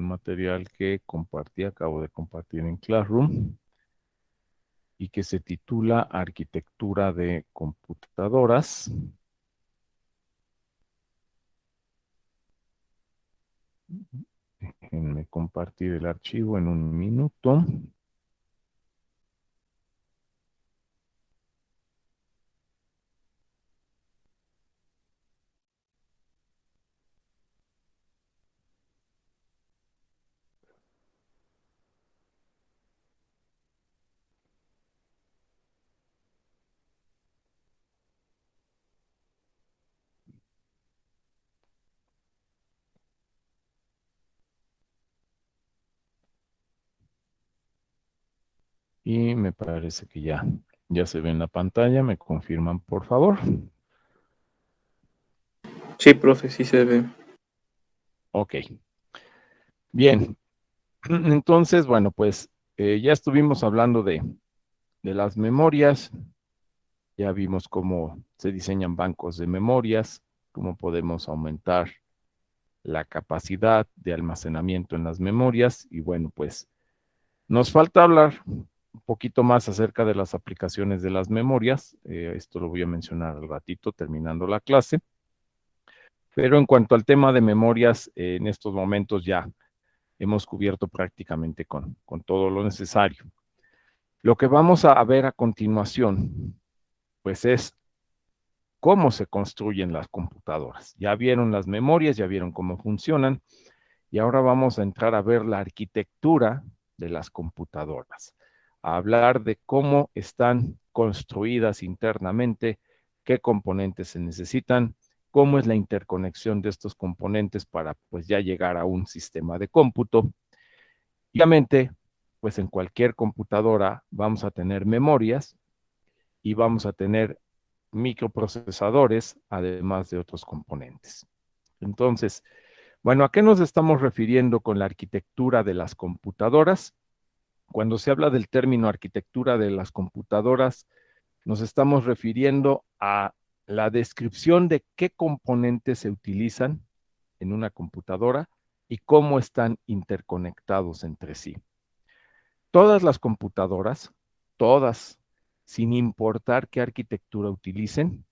un material que compartí, acabo de compartir en Classroom, y que se titula Arquitectura de Computadoras. Déjenme compartir el archivo en un minuto. Y me parece que ya se ve en la pantalla. ¿Me confirman, por favor? Sí, profe, sí se ve. Ok. Bien. Entonces, bueno, pues ya estuvimos hablando de las memorias. Ya vimos cómo se diseñan bancos de memorias, cómo podemos aumentar la capacidad de almacenamiento en las memorias. Y bueno, pues nos falta hablar un poquito más acerca de las aplicaciones de las memorias. Esto lo voy a mencionar al ratito terminando la clase. Pero en cuanto al tema de memorias, en estos momentos ya hemos cubierto prácticamente con todo lo necesario. Lo que vamos a ver a continuación, pues es cómo se construyen las computadoras. Ya vieron las memorias, ya vieron cómo funcionan, y ahora vamos a entrar a ver la arquitectura de las computadoras, a hablar de cómo están construidas internamente, qué componentes se necesitan, cómo es la interconexión de estos componentes para pues ya llegar a un sistema de cómputo. Y obviamente, pues en cualquier computadora vamos a tener memorias y vamos a tener microprocesadores, además de otros componentes. Entonces, bueno, ¿a qué nos estamos refiriendo con la arquitectura de las computadoras? Cuando se habla del término arquitectura de las computadoras, nos estamos refiriendo a la descripción de qué componentes se utilizan en una computadora y cómo están interconectados entre sí. Todas las computadoras, todas, sin importar qué arquitectura utilicen,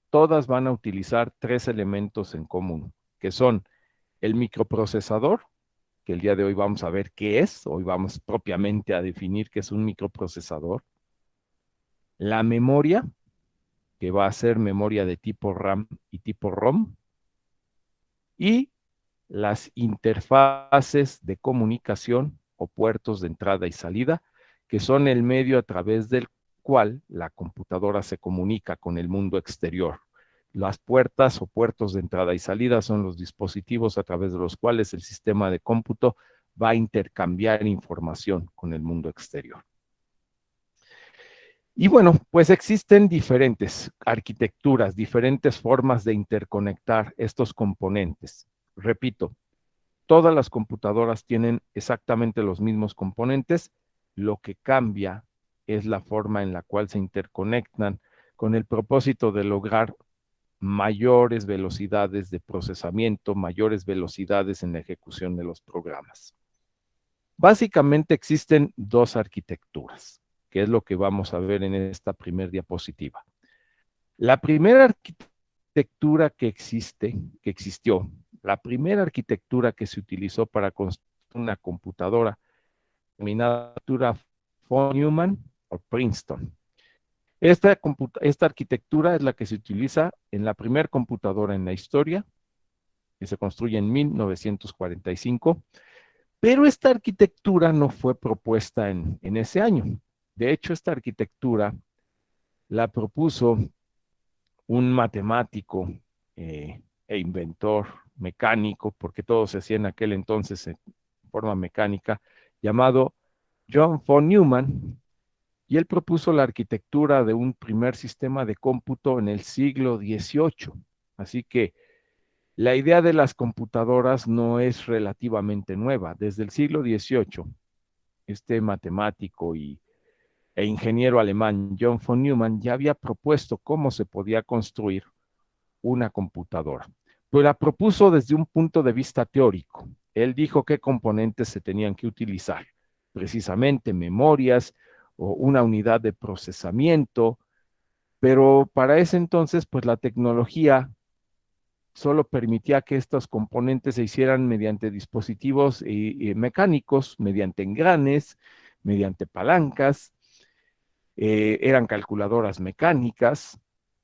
todas van a utilizar tres elementos en común, que son el microprocesador, que el día de hoy vamos a ver qué es, hoy vamos propiamente a definir qué es un microprocesador, la memoria, que va a ser memoria de tipo RAM y tipo ROM, y las interfaces de comunicación o puertos de entrada y salida, que son el medio a través del cual la computadora se comunica con el mundo exterior. Las puertas o puertos de entrada y salida son los dispositivos a través de los cuales el sistema de cómputo va a intercambiar información con el mundo exterior. Y bueno, pues existen diferentes arquitecturas, diferentes formas de interconectar estos componentes. Repito, todas las computadoras tienen exactamente los mismos componentes, lo que cambia es la forma en la cual se interconectan con el propósito de lograr mayores velocidades de procesamiento, mayores velocidades en la ejecución de los programas. Básicamente existen dos arquitecturas, que es lo que vamos a ver en esta primera diapositiva. La primera arquitectura que existió, la primera arquitectura que se utilizó para construir una computadora, denominada von Neumann o Princeton. Esta arquitectura es la que se utiliza en la primera computadora en la historia, que se construye en 1945, pero esta arquitectura no fue propuesta en ese año. De hecho, esta arquitectura la propuso un matemático e inventor mecánico, porque todo se hacía en aquel entonces en forma mecánica, llamado John von Neumann, y él propuso la arquitectura de un primer sistema de cómputo en el siglo XVIII. Así que la idea de las computadoras no es relativamente nueva. Desde el siglo XVIII, este matemático e ingeniero alemán John von Neumann ya había propuesto cómo se podía construir una computadora, pero la propuso desde un punto de vista teórico. él dijo qué componentes se tenían que utilizar, precisamente memorias o una unidad de procesamiento, pero para ese entonces, pues la tecnología solo permitía que estos componentes se hicieran mediante dispositivos mecánicos, mediante engranes, mediante palancas, eran calculadoras mecánicas,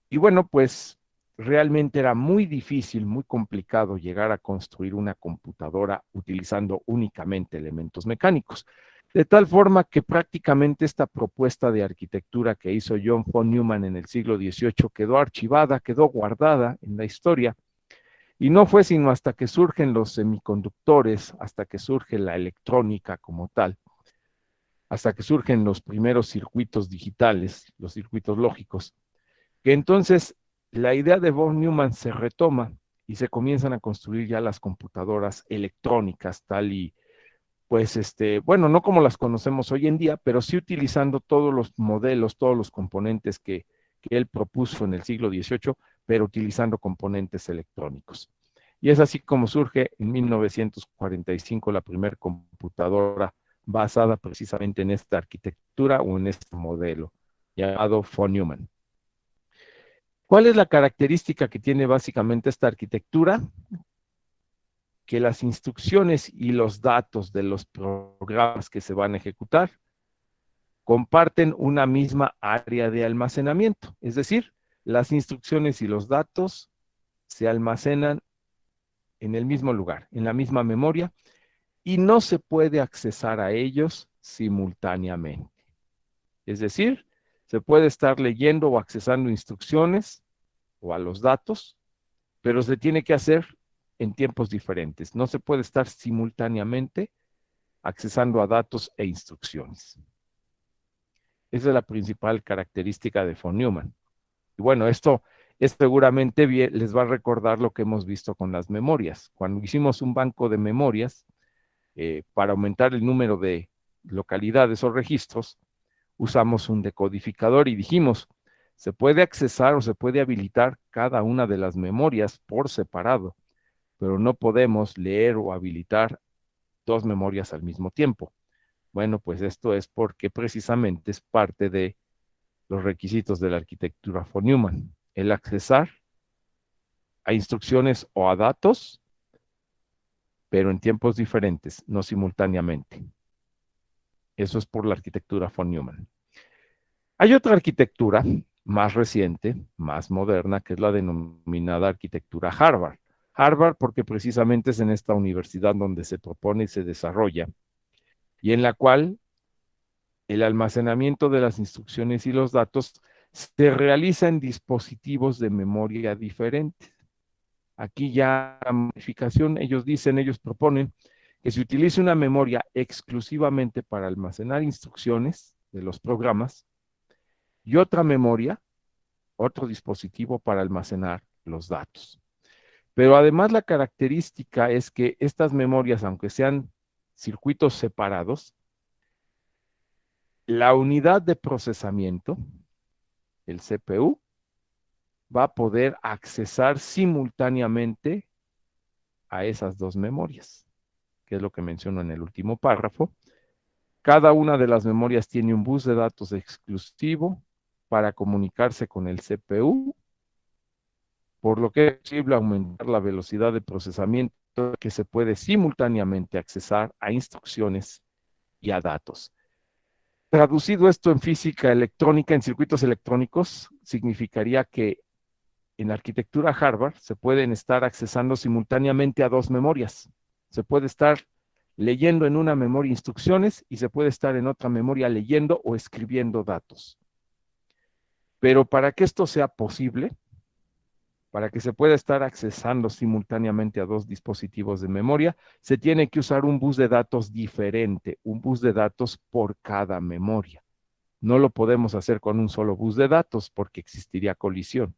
y bueno, pues realmente era muy difícil, muy complicado llegar a construir una computadora utilizando únicamente elementos mecánicos. De tal forma que prácticamente esta propuesta de arquitectura que hizo John von Neumann en el siglo XVIII quedó archivada, quedó guardada en la historia, y no fue sino hasta que surgen los semiconductores, hasta que surge la electrónica como tal, hasta que surgen los primeros circuitos digitales, los circuitos lógicos, que entonces la idea de von Neumann se retoma y se comienzan a construir ya las computadoras electrónicas, tal y pues bueno, no como las conocemos hoy en día, pero sí utilizando todos los modelos, todos los componentes que él propuso en el siglo XVIII, pero utilizando componentes electrónicos. Y es así como surge en 1945 la primera computadora basada precisamente en esta arquitectura o en este modelo llamado von Neumann. ¿Cuál es la característica que tiene básicamente esta arquitectura? Que las instrucciones y los datos de los programas que se van a ejecutar comparten una misma área de almacenamiento. Es decir, las instrucciones y los datos se almacenan en el mismo lugar, en la misma memoria, y no se puede accesar a ellos simultáneamente. Es decir, se puede estar leyendo o accesando instrucciones o a los datos, pero se tiene que hacer en tiempos diferentes. No se puede estar simultáneamente accesando a datos e instrucciones. Esa es la principal característica de von Neumann. Y bueno, esto es seguramente bien, les va a recordar lo que hemos visto con las memorias. Cuando hicimos un banco de memorias, para aumentar el número de localidades o registros, usamos un decodificador y dijimos, se puede accesar o se puede habilitar cada una de las memorias por separado, pero no podemos leer o habilitar dos memorias al mismo tiempo. Bueno, pues esto es porque precisamente es parte de los requisitos de la arquitectura von Neumann, el accesar a instrucciones o a datos, pero en tiempos diferentes, no simultáneamente. Eso es por la arquitectura von Neumann. Hay otra arquitectura más reciente, más moderna, que es la denominada arquitectura Harvard. Harvard porque precisamente es en esta universidad donde se propone y se desarrolla, y en la cual el almacenamiento de las instrucciones y los datos se realiza en dispositivos de memoria diferentes. Aquí ya la modificación, ellos dicen, ellos proponen que se utilice una memoria exclusivamente para almacenar instrucciones de los programas y otra memoria, otro dispositivo para almacenar los datos. Pero además la característica es que estas memorias, aunque sean circuitos separados, la unidad de procesamiento, el CPU, va a poder accesar simultáneamente a esas dos memorias, que es lo que menciono en el último párrafo. Cada una de las memorias tiene un bus de datos exclusivo para comunicarse con el CPU, por lo que es posible aumentar la velocidad de procesamiento que se puede simultáneamente accesar a instrucciones y a datos. Traducido esto en física electrónica, en circuitos electrónicos, significaría que en la arquitectura Harvard se pueden estar accesando simultáneamente a dos memorias. Se puede estar leyendo en una memoria instrucciones y se puede estar en otra memoria leyendo o escribiendo datos. Pero para que esto sea posible, para que se pueda estar accesando simultáneamente a dos dispositivos de memoria, se tiene que usar un bus de datos diferente, un bus de datos por cada memoria. No lo podemos hacer con un solo bus de datos porque existiría colisión.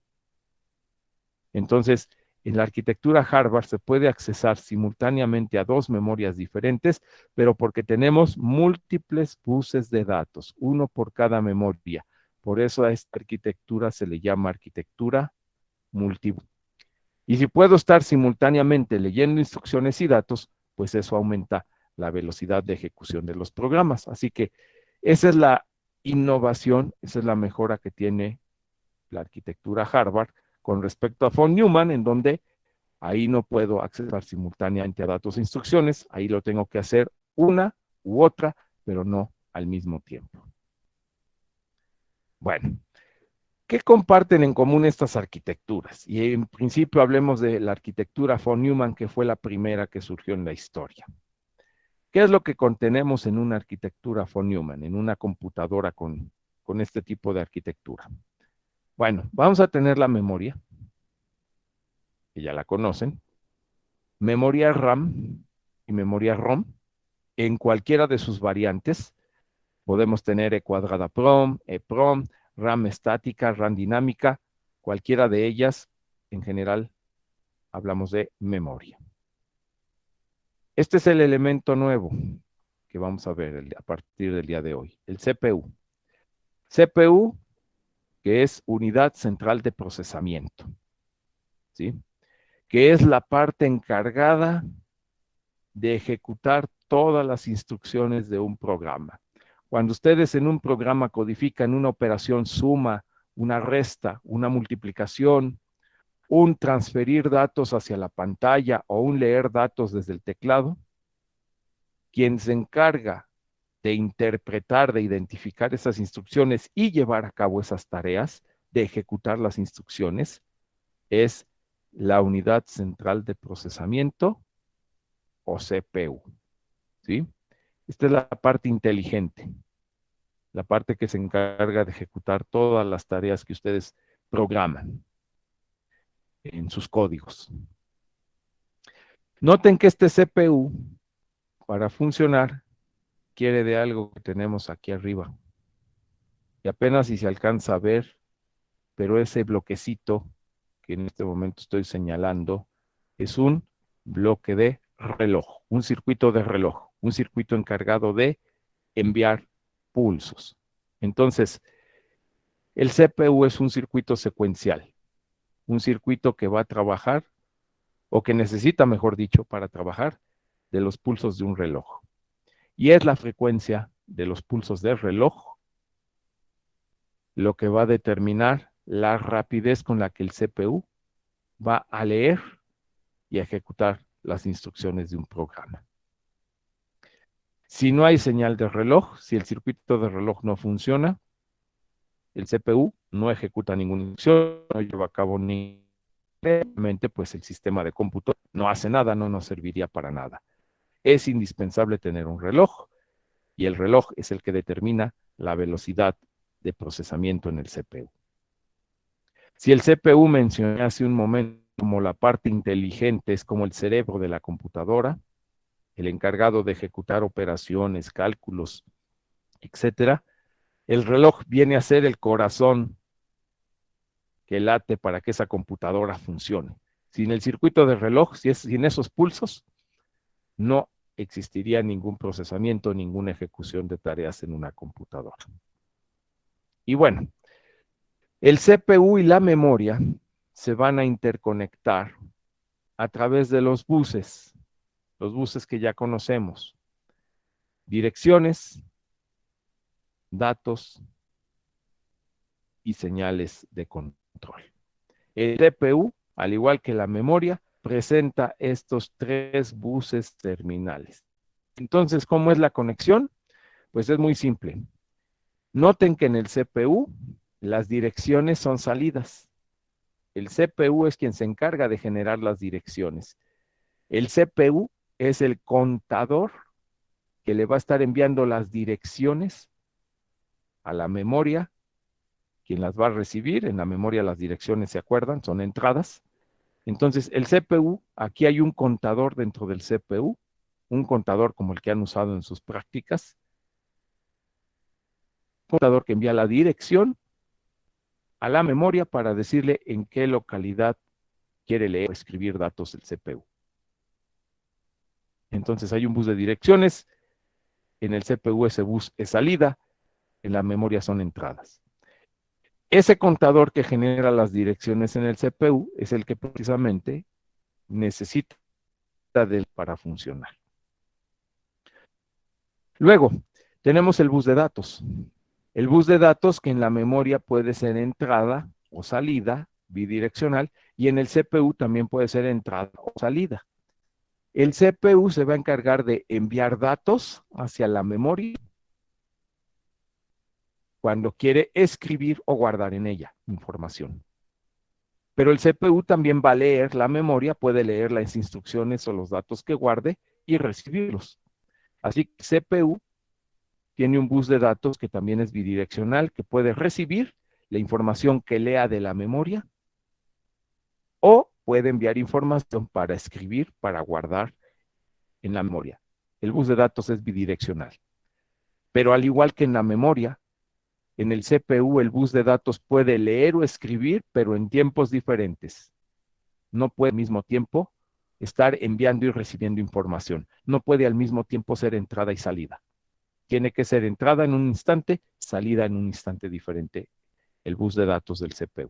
Entonces, en la arquitectura Harvard se puede accesar simultáneamente a dos memorias diferentes, pero porque tenemos múltiples buses de datos, uno por cada memoria. Por eso a esta arquitectura se le llama arquitectura multibus. Y si puedo estar simultáneamente leyendo instrucciones y datos, pues eso aumenta la velocidad de ejecución de los programas. Así que esa es la innovación, esa es la mejora que tiene la arquitectura Harvard con respecto a von Neumann, en donde ahí no puedo acceder simultáneamente a datos e instrucciones, ahí lo tengo que hacer una u otra, pero no al mismo tiempo. Bueno, ¿qué comparten en común estas arquitecturas? Y en principio hablemos de la arquitectura von Neumann, que fue la primera que surgió en la historia. ¿Qué es lo que contenemos en una arquitectura von Neumann, en una computadora con este tipo de arquitectura? Bueno, vamos a tener la memoria, que ya la conocen, memoria RAM y memoria ROM, en cualquiera de sus variantes. Podemos tener E cuadrada PROM, EPROM, RAM estática, RAM dinámica, cualquiera de ellas, en general, hablamos de memoria. Este es el elemento nuevo que vamos a ver a partir del día de hoy, el CPU. CPU, que es unidad central de procesamiento, ¿sí? Que es la parte encargada de ejecutar todas las instrucciones de un programa. Cuando ustedes en un programa codifican una operación suma, una resta, una multiplicación, un transferir datos hacia la pantalla o un leer datos desde el teclado, quien se encarga de interpretar, de identificar esas instrucciones y llevar a cabo esas tareas, de ejecutar las instrucciones, es la unidad central de procesamiento o CPU, ¿sí? Esta es la parte inteligente, la parte que se encarga de ejecutar todas las tareas que ustedes programan en sus códigos. Noten que este CPU, para funcionar, quiere de algo que tenemos aquí arriba. Y apenas si se alcanza a ver, pero ese bloquecito que en este momento estoy señalando es un bloque de reloj, un circuito de reloj, un circuito encargado de enviar pulsos. Entonces, el CPU es un circuito secuencial, un circuito que va a trabajar, o que necesita, mejor dicho, para trabajar de los pulsos de un reloj. Y es la frecuencia de los pulsos del reloj lo que va a determinar la rapidez con la que el CPU va a leer y a ejecutar las instrucciones de un programa. Si no hay señal de reloj, si el circuito de reloj no funciona, el CPU no ejecuta ninguna instrucción, no lleva a cabo ni realmente, pues el sistema de cómputo no hace nada, no nos serviría para nada. Es indispensable tener un reloj y el reloj es el que determina la velocidad de procesamiento en el CPU. Si el CPU mencioné hace un momento como la parte inteligente, es como el cerebro de la computadora, el encargado de ejecutar operaciones, cálculos, etcétera, el reloj viene a ser el corazón que late para que esa computadora funcione. Sin el circuito de reloj, sin esos pulsos, no existiría ningún procesamiento, ninguna ejecución de tareas en una computadora. Y bueno, el CPU y la memoria se van a interconectar a través de los buses que ya conocemos. Direcciones, datos y señales de control. El CPU, al igual que la memoria, presenta estos tres buses terminales. Entonces, ¿cómo es la conexión? Pues es muy simple. Noten que en el CPU las direcciones son salidas. El CPU es quien se encarga de generar las direcciones. El CPU es el contador que le va a estar enviando las direcciones a la memoria, quien las va a recibir. En la memoria las direcciones, ¿se acuerdan? Son entradas. Entonces, el CPU, aquí hay un contador dentro del CPU, un contador como el que han usado en sus prácticas, un contador que envía la dirección a la memoria para decirle en qué localidad quiere leer o escribir datos el CPU. Entonces hay un bus de direcciones, en el CPU ese bus es salida, en la memoria son entradas. Ese contador que genera las direcciones en el CPU es el que precisamente necesita para funcionar. Luego, tenemos el bus de datos. El bus de datos que en la memoria puede ser entrada o salida bidireccional y en el CPU también puede ser entrada o salida. El CPU se va a encargar de enviar datos hacia la memoria cuando quiere escribir o guardar en ella información. Pero el CPU también va a leer la memoria, puede leer las instrucciones o los datos que guarde y recibirlos. Así que el CPU tiene un bus de datos que también es bidireccional, que puede recibir la información que lea de la memoria o puede enviar información para escribir, para guardar en la memoria. El bus de datos es bidireccional. Pero al igual que en la memoria, en el CPU el bus de datos puede leer o escribir, pero en tiempos diferentes. No puede al mismo tiempo estar enviando y recibiendo información. No puede al mismo tiempo ser entrada y salida. Tiene que ser entrada en un instante, salida en un instante diferente, el bus de datos del CPU.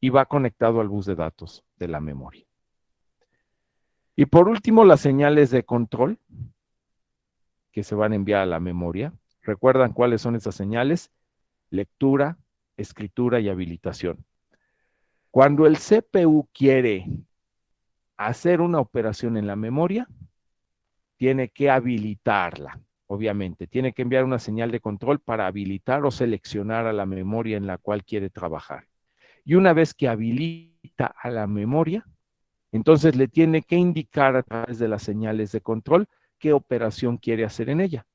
Y va conectado al bus de datos de la memoria. Y por último, las señales de control que se van a enviar a la memoria. ¿Recuerdan cuáles son esas señales? Lectura, escritura y habilitación. Cuando el CPU quiere hacer una operación en la memoria, tiene que habilitarla, obviamente. Tiene que enviar una señal de control para habilitar o seleccionar a la memoria en la cual quiere trabajar. Y una vez que habilita a la memoria, entonces le tiene que indicar a través de las señales de control qué operación quiere hacer en ella.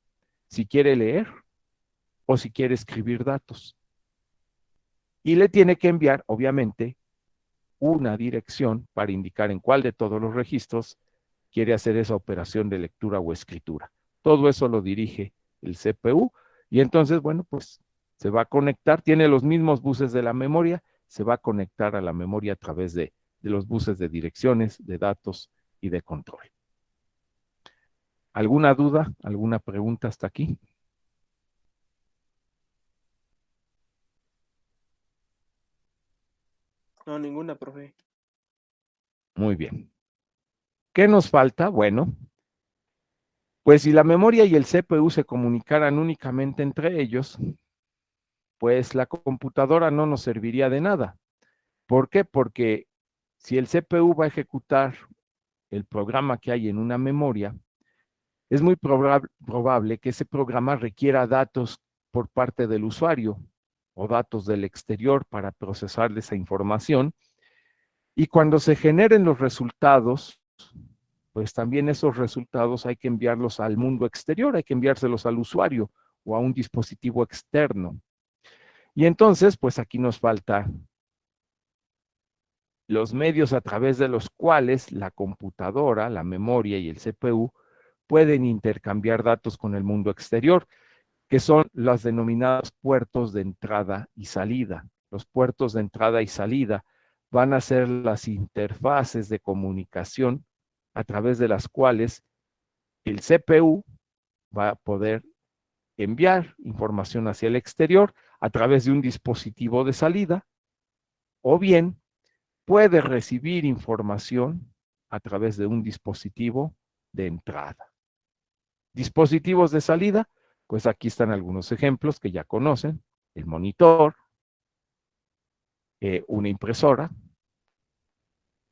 Si quiere leer o si quiere escribir datos. Y le tiene que enviar, obviamente, una dirección para indicar en cuál de todos los registros quiere hacer esa operación de lectura o escritura. Todo eso lo dirige el CPU y entonces, bueno, pues se va a conectar, tiene los mismos buses de la memoria, se va a conectar a la memoria a través de los buses de direcciones, de datos y de control. ¿Alguna duda, alguna pregunta hasta aquí? No, ninguna, profe. Muy bien. ¿Qué nos falta? Bueno, pues si la memoria y el CPU se comunicaran únicamente entre ellos, pues la computadora no nos serviría de nada. ¿Por qué? Porque si el CPU va a ejecutar el programa que hay en una memoria, es muy probable que ese programa requiera datos por parte del usuario o datos del exterior para procesar esa información. Y cuando se generen los resultados, pues también esos resultados hay que enviarlos al mundo exterior, hay que enviárselos al usuario o a un dispositivo externo. Y entonces, pues aquí nos falta los medios a través de los cuales la computadora, la memoria y el CPU pueden intercambiar datos con el mundo exterior, que son los denominados puertos de entrada y salida. Los puertos de entrada y salida van a ser las interfaces de comunicación a través de las cuales el CPU va a poder enviar información hacia el exterior a través de un dispositivo de salida o bien puede recibir información a través de un dispositivo de entrada. Dispositivos de salida, pues aquí están algunos ejemplos que ya conocen, el monitor, una impresora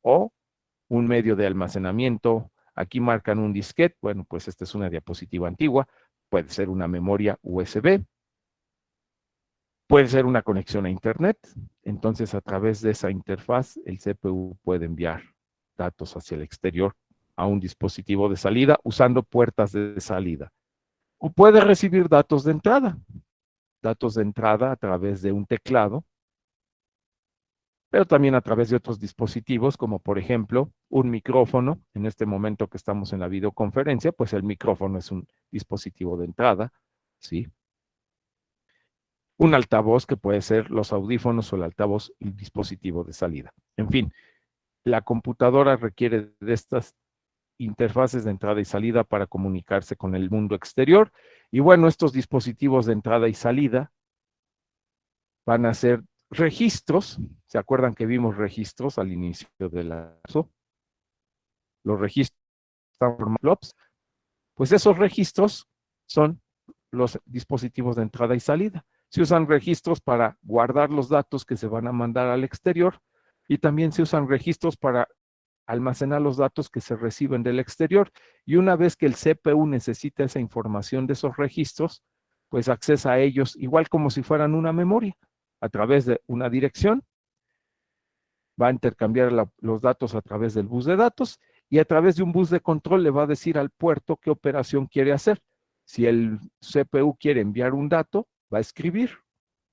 o un medio de almacenamiento. Aquí marcan un disquete, bueno, pues esta es una diapositiva antigua, puede ser una memoria USB, puede ser una conexión a Internet, entonces a través de esa interfaz el CPU puede enviar datos hacia el exterior a un dispositivo de salida usando puertas de salida. O puede recibir datos de entrada a través de un teclado, pero también a través de otros dispositivos, como por ejemplo un micrófono. En este momento que estamos en la videoconferencia, pues el micrófono es un dispositivo de entrada, ¿sí? Un altavoz que puede ser los audífonos o el altavoz, el dispositivo de salida. En fin, la computadora requiere de estas interfaces de entrada y salida para comunicarse con el mundo exterior. Y bueno, estos dispositivos de entrada y salida van a ser registros. ¿Se acuerdan que vimos registros al inicio de la clase? Los registros están formados. Pues esos registros son los dispositivos de entrada y salida. Se usan registros para guardar los datos que se van a mandar al exterior y también se usan registros para almacenar los datos que se reciben del exterior. Y una vez que el CPU necesita esa información de esos registros, pues accesa a ellos igual como si fueran una memoria, a través de una dirección, va a intercambiar los datos a través del bus de datos y a través de un bus de control le va a decir al puerto qué operación quiere hacer. Si el CPU quiere enviar un dato, va a escribir,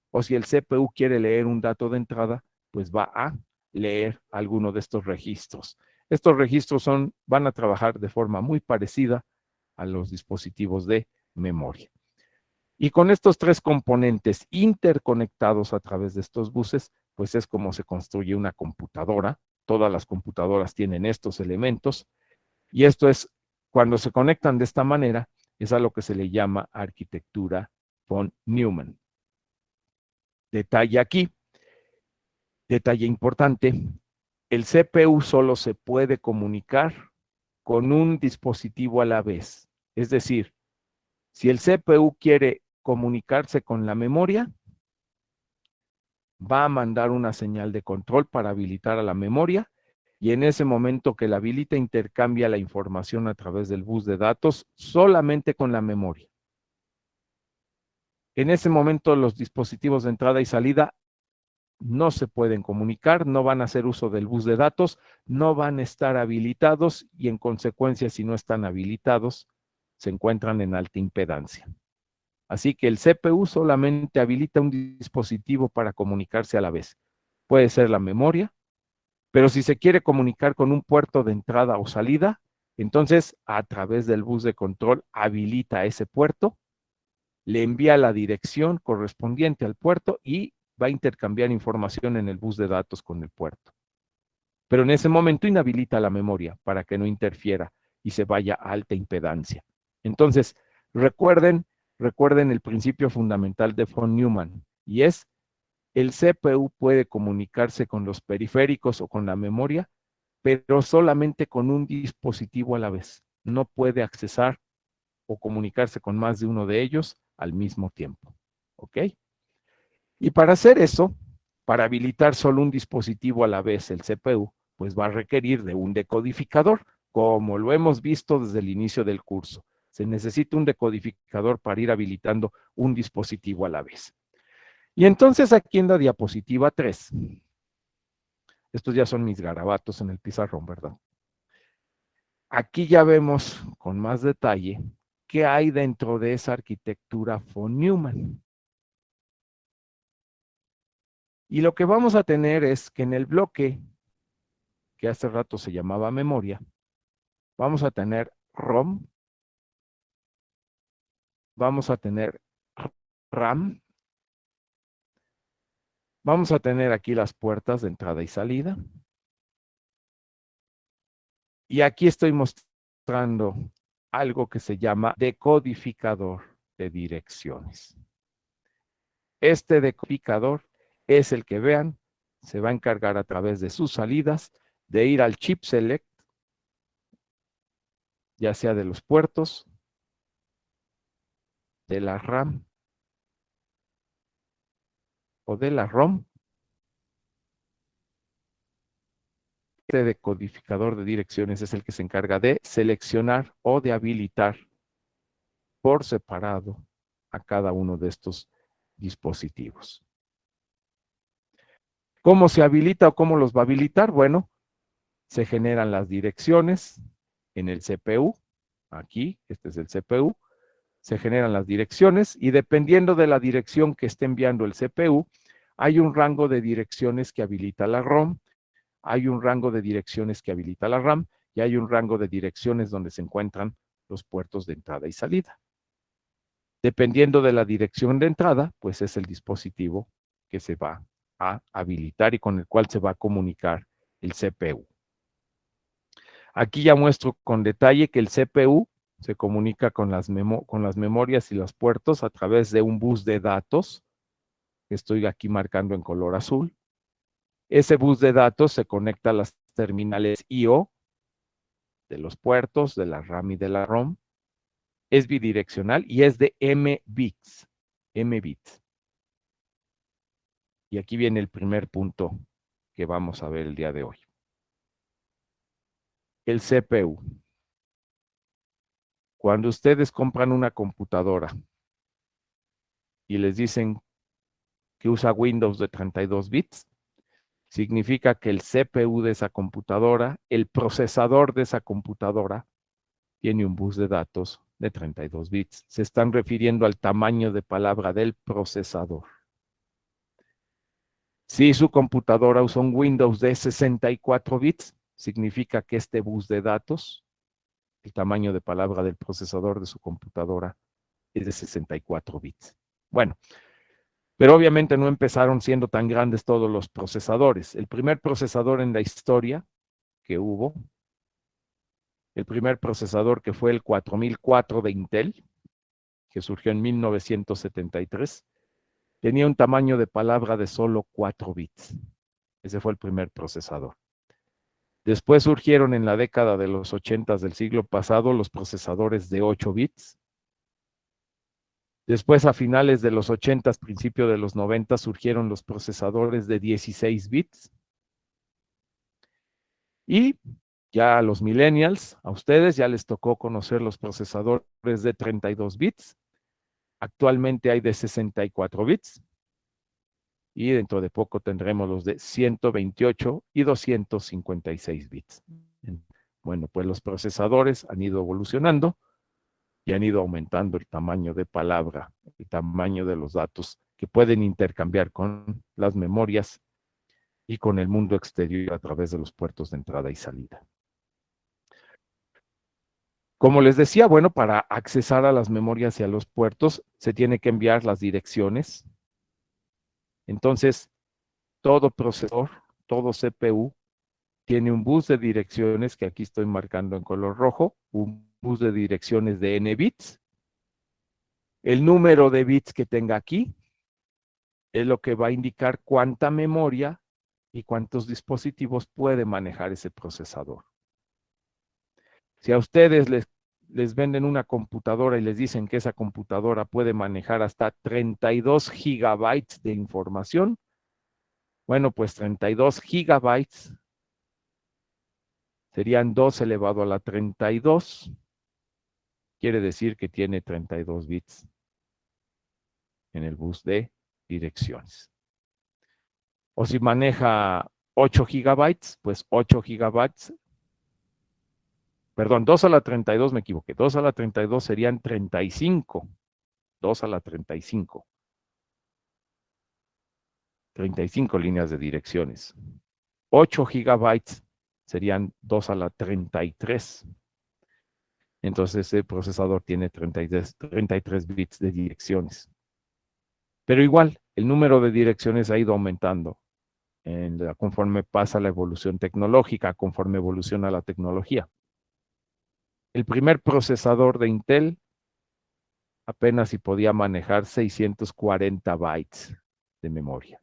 o si el CPU quiere leer un dato de entrada, pues va a leer alguno de estos registros. Estos registros van a trabajar de forma muy parecida a los dispositivos de memoria. Y con estos tres componentes interconectados a través de estos buses, pues es como se construye una computadora. Todas las computadoras tienen estos elementos y esto es, cuando se conectan de esta manera, es a lo que se le llama arquitectura von Neumann. Detalle aquí, detalle importante, el CPU solo se puede comunicar con un dispositivo a la vez. Es decir, si el CPU quiere comunicarse con la memoria, va a mandar una señal de control para habilitar a la memoria y en ese momento que la habilita intercambia la información a través del bus de datos solamente con la memoria. En ese momento los dispositivos de entrada y salida no se pueden comunicar, no van a hacer uso del bus de datos, no van a estar habilitados y en consecuencia si no están habilitados se encuentran en alta impedancia. Así que el CPU solamente habilita un dispositivo para comunicarse a la vez. Puede ser la memoria, pero si se quiere comunicar con un puerto de entrada o salida, entonces a través del bus de control habilita ese puerto, le envía la dirección correspondiente al puerto y va a intercambiar información en el bus de datos con el puerto. Pero en ese momento inhabilita la memoria para que no interfiera y se vaya a alta impedancia. Entonces, recuerden el principio fundamental de von Neumann y es el CPU puede comunicarse con los periféricos o con la memoria, pero solamente con un dispositivo a la vez. No puede accesar o comunicarse con más de uno de ellos al mismo tiempo. ¿Ok? Y para hacer eso, para habilitar solo un dispositivo a la vez, el CPU, pues va a requerir de un decodificador, como lo hemos visto desde el inicio del curso. Se necesita un decodificador para ir habilitando un dispositivo a la vez. Y entonces aquí en la diapositiva 3, estos ya son mis garabatos en el pizarrón, ¿verdad? Aquí ya vemos con más detalle qué hay dentro de esa arquitectura von Neumann. Y lo que vamos a tener es que en el bloque, que hace rato se llamaba memoria, vamos a tener ROM, vamos a tener RAM, vamos a tener aquí las puertas de entrada y salida. Y aquí estoy mostrando algo que se llama decodificador de direcciones. Este decodificador es el que vean, se va a encargar a través de sus salidas de ir al chip select, ya sea de los puertos, de la RAM o de la ROM. Este decodificador de direcciones es el que se encarga de seleccionar o de habilitar por separado a cada uno de estos dispositivos. ¿Cómo se habilita o cómo los va a habilitar? Bueno, se generan las direcciones en el CPU. Aquí, este es el CPU. Se generan las direcciones y dependiendo de la dirección que esté enviando el CPU, hay un rango de direcciones que habilita la ROM, hay un rango de direcciones que habilita la RAM y hay un rango de direcciones donde se encuentran los puertos de entrada y salida. Dependiendo de la dirección de entrada, pues es el dispositivo que se va a habilitar y con el cual se va a comunicar el CPU. Aquí ya muestro con detalle que el CPU se comunica con las memorias y los puertos a través de un bus de datos, que estoy aquí marcando en color azul. Ese bus de datos se conecta a las terminales I/O de los puertos, de la RAM y de la ROM. es bidireccional y es de M bits. M bits. Y aquí viene el primer punto que vamos a ver el día de hoy. El CPU. Cuando ustedes compran una computadora y les dicen que usa Windows de 32 bits, significa que el CPU de esa computadora, el procesador de esa computadora, tiene un bus de datos de 32 bits. Se están refiriendo al tamaño de palabra del procesador. Si su computadora usa un Windows de 64 bits, significa que este bus de datos, el tamaño de palabra del procesador de su computadora, es de 64 bits. Bueno, pero obviamente no empezaron siendo tan grandes todos los procesadores. El primer procesador en la historia que hubo, el primer procesador que fue el 4004 de Intel, que surgió en 1973, tenía un tamaño de palabra de solo 4 bits. Ese fue el primer procesador. Después surgieron en la década de los 80 del siglo pasado los procesadores de 8 bits. Después, a finales de los 80, principio de los 90, surgieron los procesadores de 16 bits. Y ya a los millennials, a ustedes ya les tocó conocer los procesadores de 32 bits. Actualmente hay de 64 bits. Y dentro de poco tendremos los de 128 y 256 bits. Bueno, pues los procesadores han ido evolucionando y han ido aumentando el tamaño de palabra, el tamaño de los datos que pueden intercambiar con las memorias y con el mundo exterior a través de los puertos de entrada y salida. Como les decía, bueno, para accesar a las memorias y a los puertos se tiene que enviar las direcciones. Entonces, todo procesador, todo CPU tiene un bus de direcciones que aquí estoy marcando en color rojo, un bus de direcciones de n bits. El número de bits que tenga aquí es lo que va a indicar cuánta memoria y cuántos dispositivos puede manejar ese procesador. Si a ustedes les venden una computadora y les dicen que esa computadora puede manejar hasta 32 gigabytes de información, bueno, pues 32 gigabytes serían 2 elevado a la 32. Quiere decir que tiene 32 bits en el bus de direcciones. O si maneja 8 gigabytes, pues 8 gigabytes, perdón, 2 a la 32, me equivoqué, 2 a la 32 serían 35, 2 a la 35, 35 líneas de direcciones. 8 gigabytes serían 2 a la 33. Entonces el procesador tiene 33 bits de direcciones. Pero igual, el número de direcciones ha ido aumentando conforme pasa la evolución tecnológica, conforme evoluciona la tecnología. El primer procesador de Intel apenas si podía manejar 640 bytes de memoria.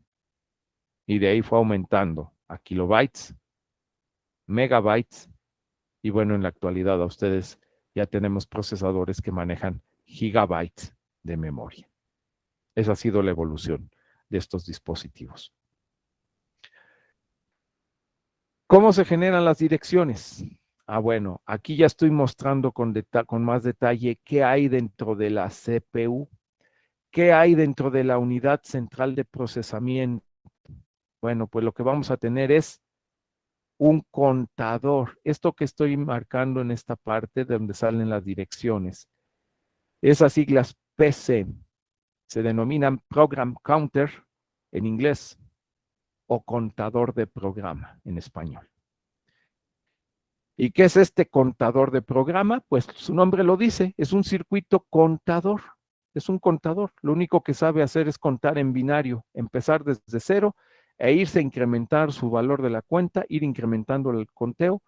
Y de ahí fue aumentando a kilobytes, megabytes, y bueno, en la actualidad a ustedes ya tenemos procesadores que manejan gigabytes de memoria. Esa ha sido la evolución de estos dispositivos. ¿Cómo se generan las direcciones? Bueno, aquí ya estoy mostrando con más detalle qué hay dentro de la CPU, qué hay dentro de la unidad central de procesamiento. Bueno, pues lo que vamos a tener es un contador. Esto que estoy marcando en esta parte de donde salen las direcciones. Esas siglas PC se denominan Program Counter en inglés o contador de programa en español. ¿Y qué es este contador de programa? Pues su nombre lo dice, es un circuito contador, es un contador. Lo único que sabe hacer es contar en binario, empezar desde cero e irse a incrementar su valor de la cuenta, ir incrementando el conteo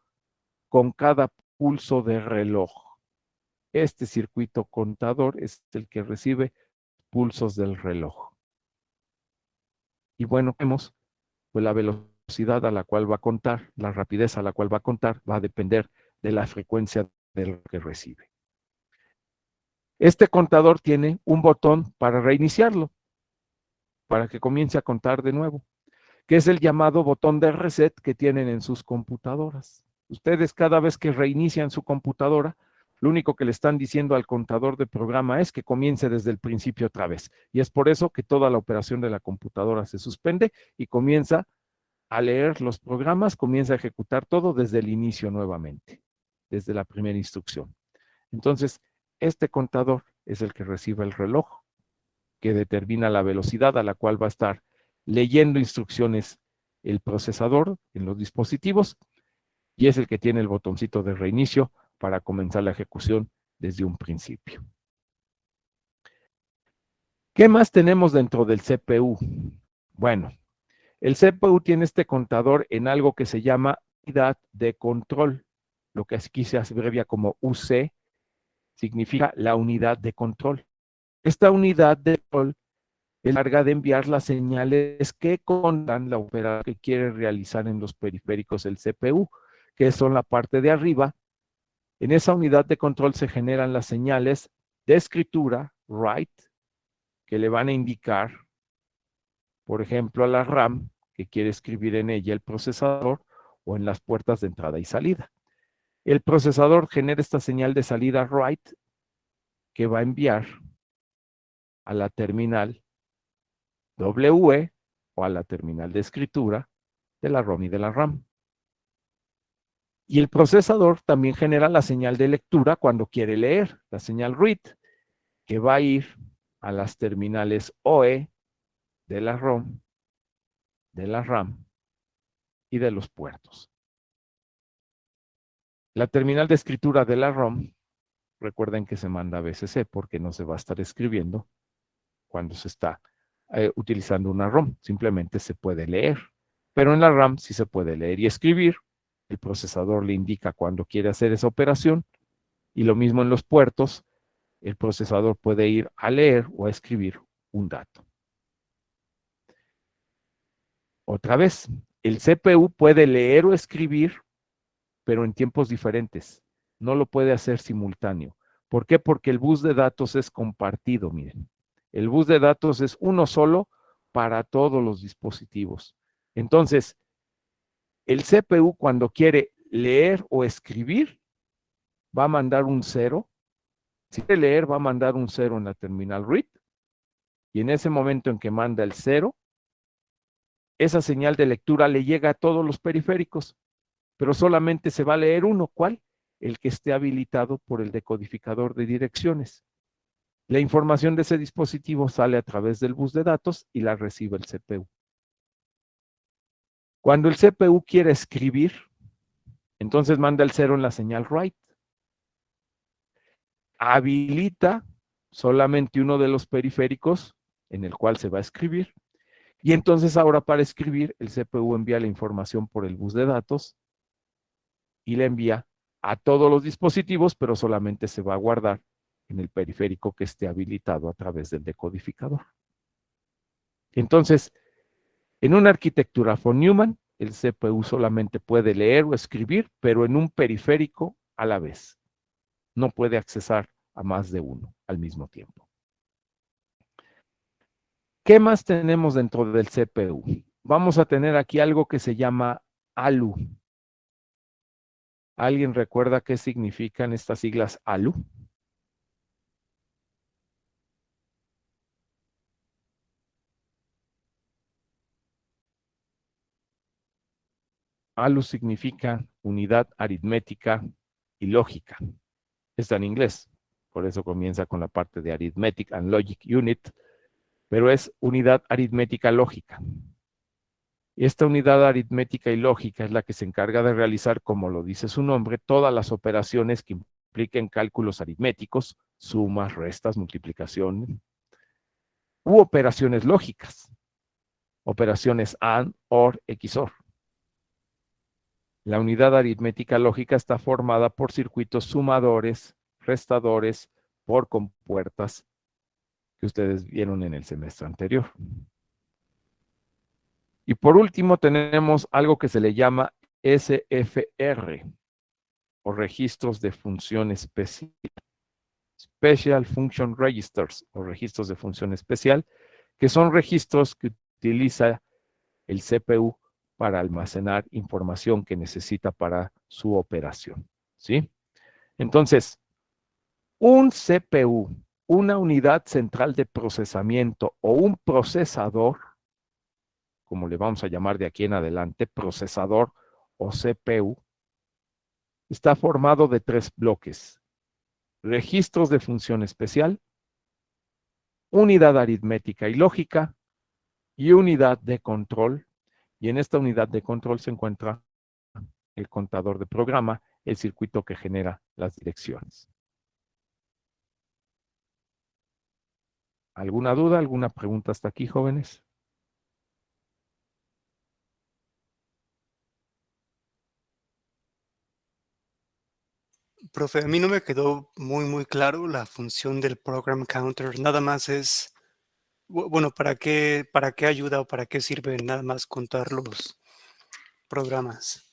con cada pulso de reloj. Este circuito contador es el que recibe pulsos del reloj. Y bueno, vemos, pues la velocidad a la cual va a contar, la rapidez a la cual va a contar, va a depender de la frecuencia de lo que recibe. Este contador tiene un botón para reiniciarlo, para que comience a contar de nuevo, que es el llamado botón de reset que tienen en sus computadoras. Ustedes cada vez que reinician su computadora, lo único que le están diciendo al contador de programa es que comience desde el principio otra vez. Y es por eso que toda la operación de la computadora se suspende y comienza a leer los programas, comienza a ejecutar todo desde el inicio nuevamente, desde la primera instrucción. Entonces, este contador es el que recibe el reloj, que determina la velocidad a la cual va a estar leyendo instrucciones el procesador en los dispositivos, y es el que tiene el botoncito de reinicio para comenzar la ejecución desde un principio. ¿Qué más tenemos dentro del CPU? Bueno, el CPU tiene este contador en algo que se llama unidad de control, lo que aquí se abrevia como UC, significa la unidad de control. Esta unidad de control es larga de enviar las señales que contan la operación que quiere realizar en los periféricos del CPU, que son la parte de arriba. En esa unidad de control se generan las señales de escritura, write, que le van a indicar, por ejemplo, a la RAM, que quiere escribir en ella el procesador, o en las puertas de entrada y salida. El procesador genera esta señal de salida write, que va a enviar a la terminal W o a la terminal de escritura de la ROM y de la RAM. Y el procesador también genera la señal de lectura cuando quiere leer, la señal read, que va a ir a las terminales OE de la ROM, de la RAM y de los puertos. La terminal de escritura de la ROM, recuerden que se manda a VCC porque no se va a estar escribiendo cuando se está utilizando una ROM, simplemente se puede leer, pero en la RAM sí se puede leer y escribir. El procesador le indica cuando quiere hacer esa operación, y lo mismo en los puertos, el procesador puede ir a leer o a escribir un dato. Otra vez, el CPU puede leer o escribir, pero en tiempos diferentes. No lo puede hacer simultáneo. ¿Por qué? Porque el bus de datos es compartido, miren. El bus de datos es uno solo para todos los dispositivos. Entonces, el CPU cuando quiere leer o escribir, va a mandar un 0. Si quiere leer, va a mandar un 0 en la terminal read, y en ese momento en que manda el 0, esa señal de lectura le llega a todos los periféricos, pero solamente se va a leer uno. ¿Cuál? El que esté habilitado por el decodificador de direcciones. La información de ese dispositivo sale a través del bus de datos y la recibe el CPU. Cuando el CPU quiere escribir, entonces manda el 0 en la señal write. Habilita solamente uno de los periféricos en el cual se va a escribir, y entonces ahora para escribir el CPU envía la información por el bus de datos y la envía a todos los dispositivos, pero solamente se va a guardar en el periférico que esté habilitado a través del decodificador. Entonces, en una arquitectura von Neumann, el CPU solamente puede leer o escribir, pero en un periférico a la vez. No puede accesar a más de uno al mismo tiempo. ¿Qué más tenemos dentro del CPU? Vamos a tener aquí algo que se llama ALU. ¿Alguien recuerda qué significan estas siglas ALU? ALU significa unidad aritmética y lógica. Está en inglés, por eso comienza con la parte de Arithmetic and Logic Unit, pero es unidad aritmética lógica. Esta unidad aritmética y lógica es la que se encarga de realizar, como lo dice su nombre, todas las operaciones que impliquen cálculos aritméticos, sumas, restas, multiplicación, u operaciones lógicas, operaciones AND, OR, XOR. La unidad aritmética lógica está formada por circuitos sumadores, restadores, por compuertas, que ustedes vieron en el semestre anterior. Y por último tenemos algo que se le llama SFR, o registros de función especial. Special Function Registers o registros de función especial, que son registros que utiliza el CPU para almacenar información que necesita para su operación, ¿sí? Entonces, un CPU, una unidad central de procesamiento o un procesador, como le vamos a llamar de aquí en adelante, procesador o CPU, está formado de 3 bloques: registros de función especial, unidad aritmética y lógica y unidad de control. Y en esta unidad de control se encuentra el contador de programa, el circuito que genera las direcciones. ¿Alguna duda, alguna pregunta hasta aquí, jóvenes? Profe, a mí no me quedó muy claro la función del program counter. Nada más es, bueno, para qué ayuda o para qué sirve nada más contar los programas?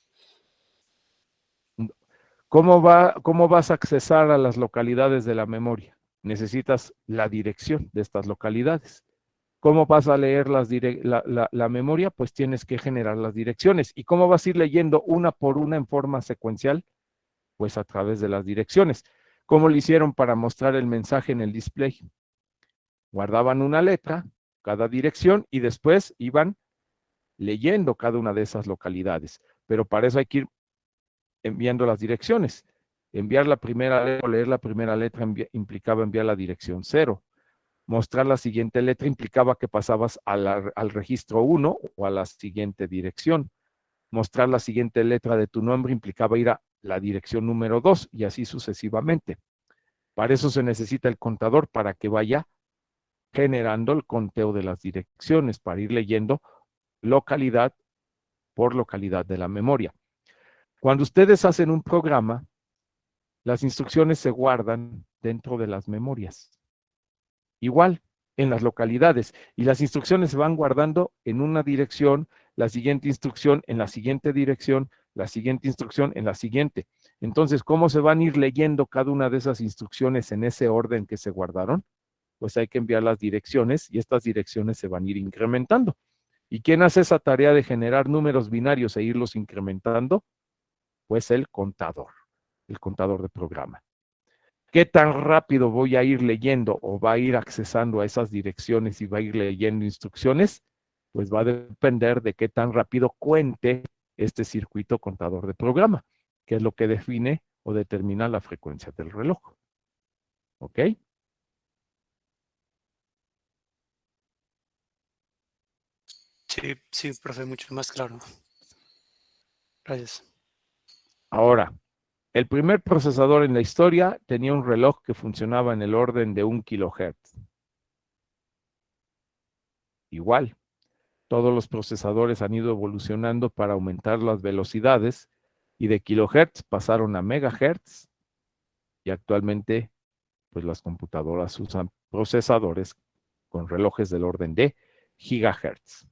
¿Cómo vas a accesar a las localidades de la memoria? Necesitas la dirección de estas localidades. ¿Cómo vas a leer la memoria? Pues tienes que generar las direcciones. ¿Y cómo vas a ir leyendo una por una en forma secuencial? Pues a través de las direcciones. ¿Cómo lo hicieron para mostrar el mensaje en el display? Guardaban una letra, cada dirección, y después iban leyendo cada una de esas localidades. Pero para eso hay que ir enviando las direcciones. Enviar la primera letra o leer la primera letra implicaba enviar la dirección 0. Mostrar la siguiente letra implicaba que pasabas al registro 1 o a la siguiente dirección. Mostrar la siguiente letra de tu nombre implicaba ir a la dirección número 2 y así sucesivamente. Para eso se necesita el contador para que vaya generando el conteo de las direcciones, para ir leyendo localidad por localidad de la memoria. Cuando ustedes hacen un programa, las instrucciones se guardan dentro de las memorias. Igual, en las localidades. Y las instrucciones se van guardando en una dirección, la siguiente instrucción en la siguiente dirección, la siguiente instrucción en la siguiente. Entonces, ¿cómo se van a ir leyendo cada una de esas instrucciones en ese orden que se guardaron? Pues hay que enviar las direcciones y estas direcciones se van a ir incrementando. ¿Y quién hace esa tarea de generar números binarios e irlos incrementando? Pues el contador de programa. ¿Qué tan rápido voy a ir leyendo o va a ir accesando a esas direcciones y va a ir leyendo instrucciones? Pues va a depender de qué tan rápido cuente este circuito contador de programa, que es lo que define o determina la frecuencia del reloj. ¿Ok? Sí, profe, mucho más claro. Gracias. Ahora, el primer procesador en la historia tenía un reloj que funcionaba en el orden de 1 kilohertz. Igual, todos los procesadores han ido evolucionando para aumentar las velocidades y de kilohertz pasaron a megahertz y actualmente pues las computadoras usan procesadores con relojes del orden de gigahertz.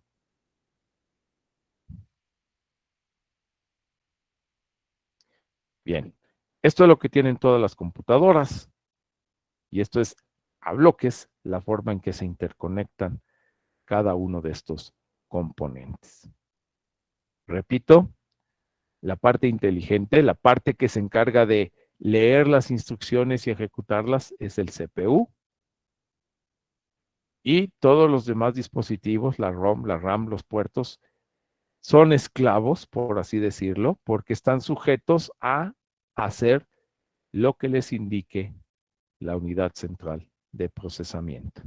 Bien, esto es lo que tienen todas las computadoras y esto es a bloques la forma en que se interconectan cada uno de estos componentes. Repito, la parte inteligente, la parte que se encarga de leer las instrucciones y ejecutarlas es el CPU. Y todos los demás dispositivos, la ROM, la RAM, los puertos, son esclavos, por así decirlo, porque están sujetos a hacer lo que les indique la unidad central de procesamiento.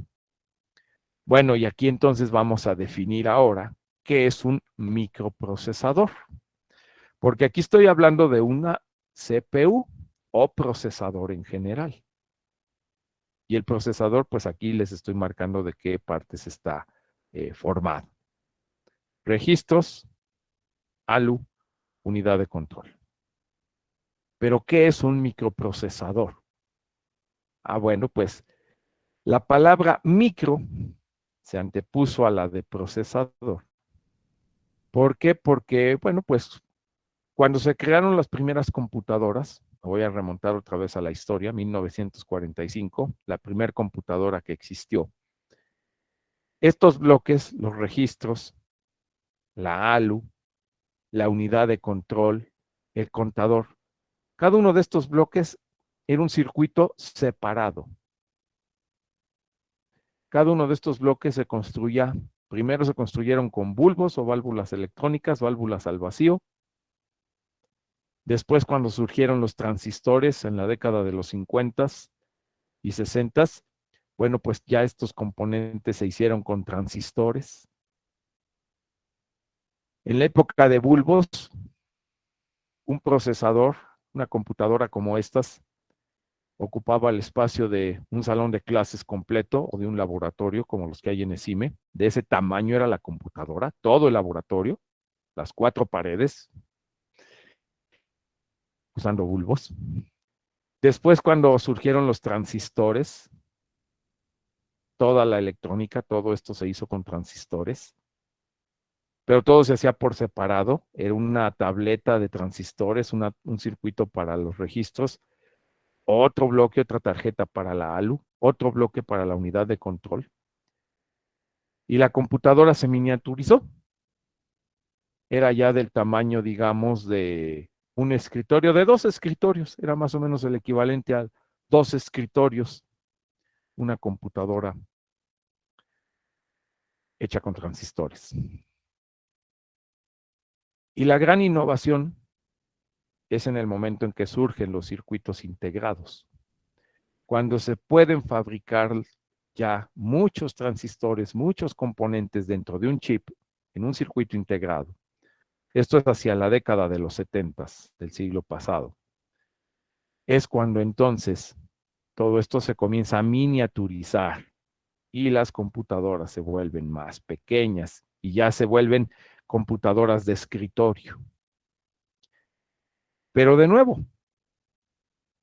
Bueno, y aquí entonces vamos a definir ahora qué es un microprocesador. Porque aquí estoy hablando de una CPU o procesador en general. Y el procesador, pues aquí les estoy marcando de qué partes está formado. Registros, ALU, unidad de control. Pero, ¿qué es un microprocesador? Bueno, pues la palabra micro se antepuso a la de procesador. ¿Por qué? Porque, bueno, pues cuando se crearon las primeras computadoras, voy a remontar otra vez a la historia, 1945, la primera computadora que existió. Estos bloques, los registros, la ALU, la unidad de control, el contador, cada uno de estos bloques era un circuito separado. Cada uno de estos bloques se construía, primero se construyeron con bulbos o válvulas electrónicas, válvulas al vacío. Después, cuando surgieron los transistores en la década de los 50 y 60, bueno, pues ya estos componentes se hicieron con transistores. En la época de bulbos, un procesador, una computadora como estas, ocupaba el espacio de un salón de clases completo o de un laboratorio como los que hay en ESIME. De ese tamaño era la computadora, todo el laboratorio, las 4 paredes, usando bulbos. Después, cuando surgieron los transistores, toda la electrónica, todo esto se hizo con transistores, pero todo se hacía por separado. Era una tableta de transistores, un circuito para los registros, otro bloque, otra tarjeta para la ALU, otro bloque para la unidad de control. Y la computadora se miniaturizó. Era ya del tamaño, digamos, de un escritorio, de 2 escritorios. Era más o menos el equivalente a 2 escritorios, una computadora hecha con transistores. Y la gran innovación es en el momento en que surgen los circuitos integrados. Cuando se pueden fabricar ya muchos transistores, muchos componentes dentro de un chip, en un circuito integrado. Esto es hacia la década de los 70 del siglo pasado. Es cuando entonces todo esto se comienza a miniaturizar y las computadoras se vuelven más pequeñas y ya se vuelven computadoras de escritorio. Pero de nuevo,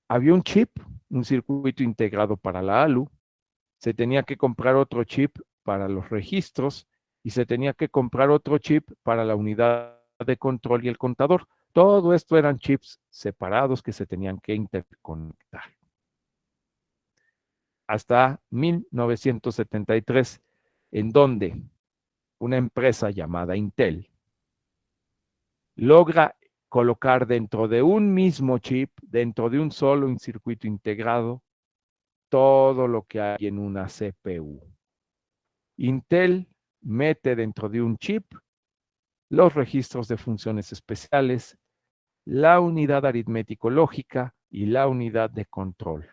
había un chip, un circuito integrado para la ALU, se tenía que comprar otro chip para los registros y se tenía que comprar otro chip para la unidad de control y el contador. Todo esto eran chips separados que se tenían que interconectar. Hasta 1973, en donde una empresa llamada Intel logra colocar dentro de un mismo chip, dentro de un solo circuito integrado, todo lo que hay en una CPU. Intel mete dentro de un chip los registros de funciones especiales, la unidad aritmético-lógica y la unidad de control.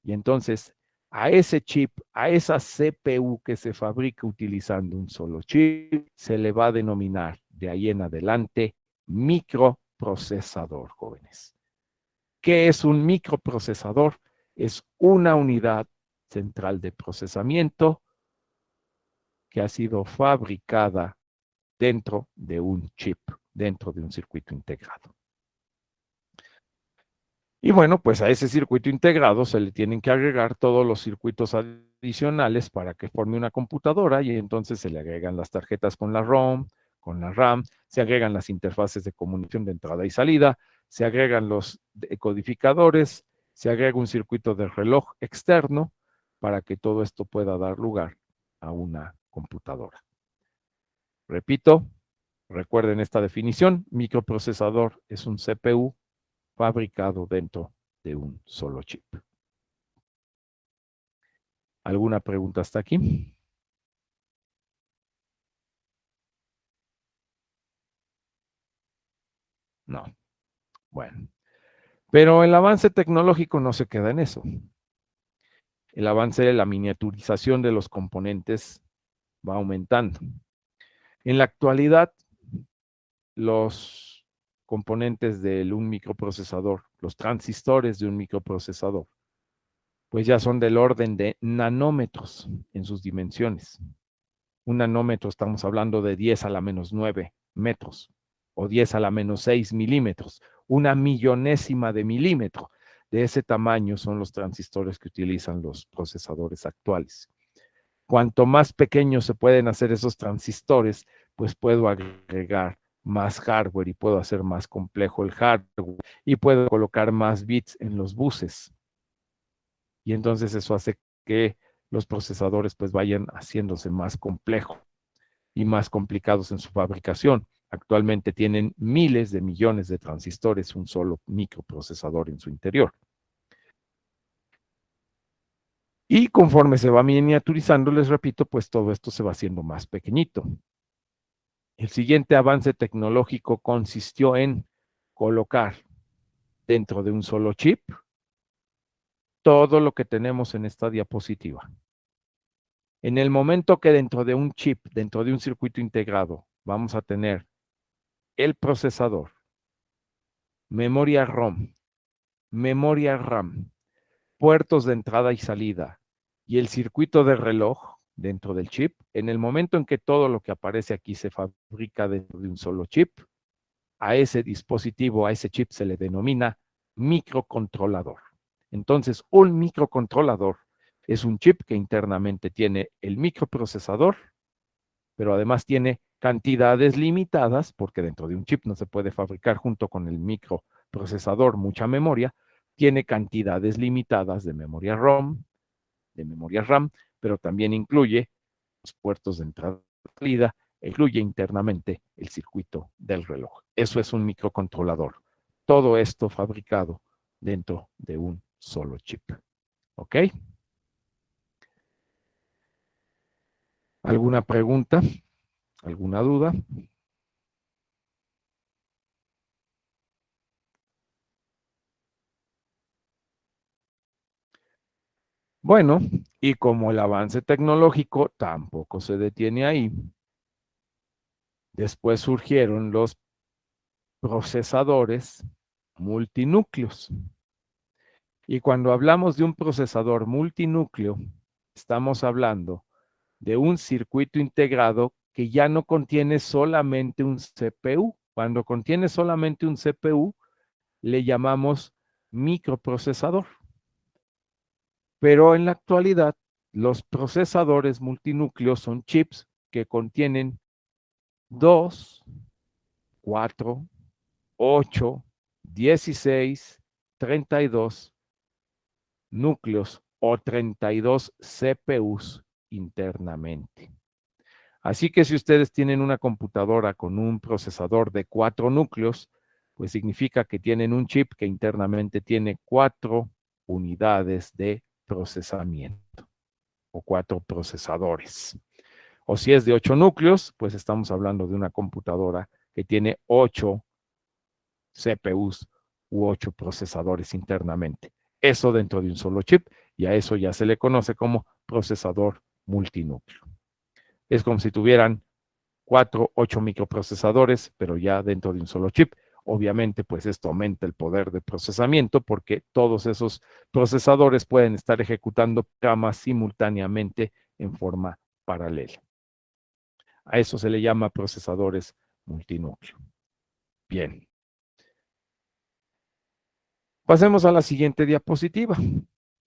Y entonces, a ese chip, a esa CPU que se fabrica utilizando un solo chip, se le va a denominar de ahí en adelante microprocesador, jóvenes. ¿Qué es un microprocesador? Es una unidad central de procesamiento que ha sido fabricada dentro de un chip, dentro de un circuito integrado. Y bueno, pues a ese circuito integrado se le tienen que agregar todos los circuitos adicionales para que forme una computadora y entonces se le agregan las tarjetas con la ROM, con la RAM, se agregan las interfaces de comunicación de entrada y salida, se agregan los decodificadores, se agrega un circuito de reloj externo para que todo esto pueda dar lugar a una computadora. Repito, recuerden esta definición, microprocesador es un CPU fabricado dentro de un solo chip. ¿Alguna pregunta hasta aquí? No. Bueno. Pero el avance tecnológico no se queda en eso. El avance de la miniaturización de los componentes va aumentando. En la actualidad, los componentes de un microprocesador, los transistores de un microprocesador, pues ya son del orden de nanómetros en sus dimensiones. Un nanómetro estamos hablando de 10 a la menos 9 metros o 10 a la menos 6 milímetros, una millonésima de milímetro. De ese tamaño son los transistores que utilizan los procesadores actuales. Cuanto más pequeños se pueden hacer esos transistores, pues puedo agregar más hardware y puedo hacer más complejo el hardware y puedo colocar más bits en los buses. Y entonces eso hace que los procesadores pues vayan haciéndose más complejos y más complicados en su fabricación. Actualmente tienen miles de millones de transistores, un solo microprocesador en su interior. Y conforme se va miniaturizando, les repito, pues todo esto se va haciendo más pequeñito. El siguiente avance tecnológico consistió en colocar dentro de un solo chip todo lo que tenemos en esta diapositiva. En el momento que dentro de un chip, dentro de un circuito integrado, vamos a tener el procesador, memoria ROM, memoria RAM, puertos de entrada y salida y el circuito de reloj dentro del chip, en el momento en que todo lo que aparece aquí se fabrica dentro de un solo chip, a ese dispositivo, a ese chip se le denomina microcontrolador. Entonces, un microcontrolador es un chip que internamente tiene el microprocesador, pero además tiene cantidades limitadas, porque dentro de un chip no se puede fabricar junto con el microprocesador mucha memoria, tiene cantidades limitadas de memoria ROM, de memoria RAM, pero también incluye los puertos de entrada y salida, e incluye internamente el circuito del reloj. Eso es un microcontrolador. Todo esto fabricado dentro de un solo chip. ¿Ok? ¿Alguna pregunta? ¿Alguna duda? Bueno, y como el avance tecnológico tampoco se detiene ahí, después surgieron los procesadores multinúcleos. Y cuando hablamos de un procesador multinúcleo, estamos hablando de un circuito integrado que ya no contiene solamente un CPU. Cuando contiene solamente un CPU, le llamamos microprocesador. Pero en la actualidad, los procesadores multinúcleos son chips que contienen 2, 4, 8, 16, 32 núcleos o 32 CPUs internamente. Así que si ustedes tienen una computadora con un procesador de 4 núcleos, pues significa que tienen un chip que internamente tiene 4 unidades de procesamiento o 4 procesadores. O si es de 8 núcleos, pues estamos hablando de una computadora que tiene 8 CPUs u 8 procesadores internamente. Eso dentro de un solo chip, y a eso ya se le conoce como procesador multinúcleo. Es como si tuvieran 4, 8 microprocesadores, pero ya dentro de un solo chip. Obviamente, pues esto aumenta el poder de procesamiento porque todos esos procesadores pueden estar ejecutando programas simultáneamente en forma paralela. A eso se le llama procesadores multinúcleo. Bien. Pasemos a la siguiente diapositiva.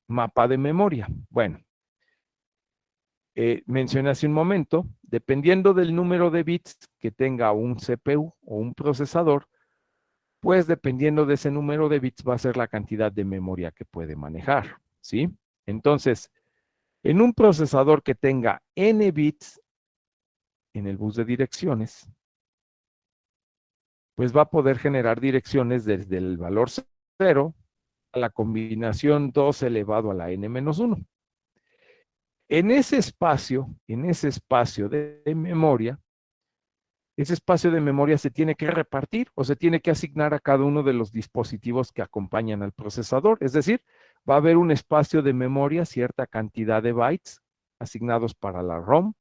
Mapa de memoria. Bueno, mencioné hace un momento, dependiendo del número de bits que tenga un CPU o un procesador, pues dependiendo de ese número de bits va a ser la cantidad de memoria que puede manejar, ¿sí? Entonces, en un procesador que tenga n bits en el bus de direcciones, pues va a poder generar direcciones desde el valor 0 a la combinación 2 elevado a la n-1. En ese espacio de memoria, ese espacio de memoria se tiene que repartir o se tiene que asignar a cada uno de los dispositivos que acompañan al procesador. Es decir, va a haber un espacio de memoria, cierta cantidad de bytes asignados para la ROM,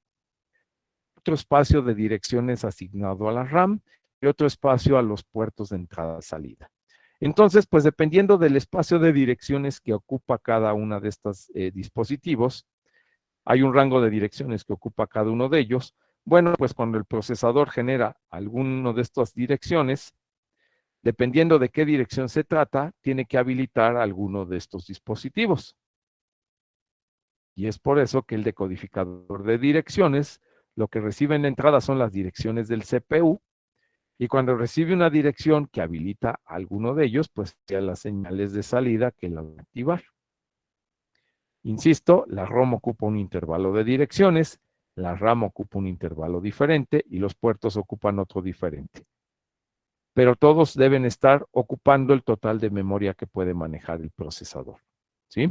otro espacio de direcciones asignado a la RAM y otro espacio a los puertos de entrada y salida. Entonces, pues dependiendo del espacio de direcciones que ocupa cada uno de estos dispositivos, hay un rango de direcciones que ocupa cada uno de ellos. Bueno, pues cuando el procesador genera alguno de estas direcciones, dependiendo de qué dirección se trata, tiene que habilitar alguno de estos dispositivos. Y es por eso que el decodificador de direcciones, lo que recibe en la entrada son las direcciones del CPU, Y cuando recibe una dirección que habilita alguno de ellos, pues ya las señales de salida que la va a activar. Insisto, la ROM ocupa un intervalo de direcciones, la RAM ocupa un intervalo diferente y los puertos ocupan otro diferente. Pero todos deben estar ocupando el total de memoria que puede manejar el procesador. ¿Sí?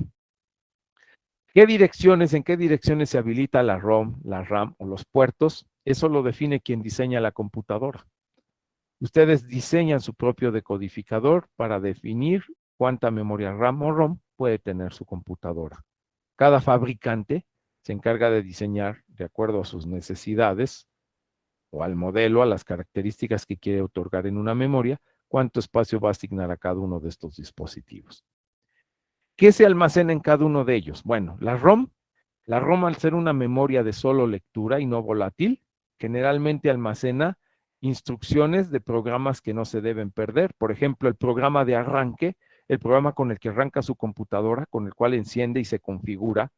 ¿En qué direcciones se habilita la ROM, la RAM o los puertos? Eso lo define quien diseña la computadora. Ustedes diseñan su propio decodificador para definir cuánta memoria RAM o ROM puede tener su computadora. Cada fabricante se encarga de diseñar de acuerdo a sus necesidades o al modelo, a las características que quiere otorgar en una memoria, cuánto espacio va a asignar a cada uno de estos dispositivos. ¿Qué se almacena en cada uno de ellos? Bueno, la ROM al ser una memoria de solo lectura y no volátil, generalmente almacena instrucciones de programas que no se deben perder. Por ejemplo, el programa de arranque, el programa con el que arranca su computadora, con el cual enciende y se configura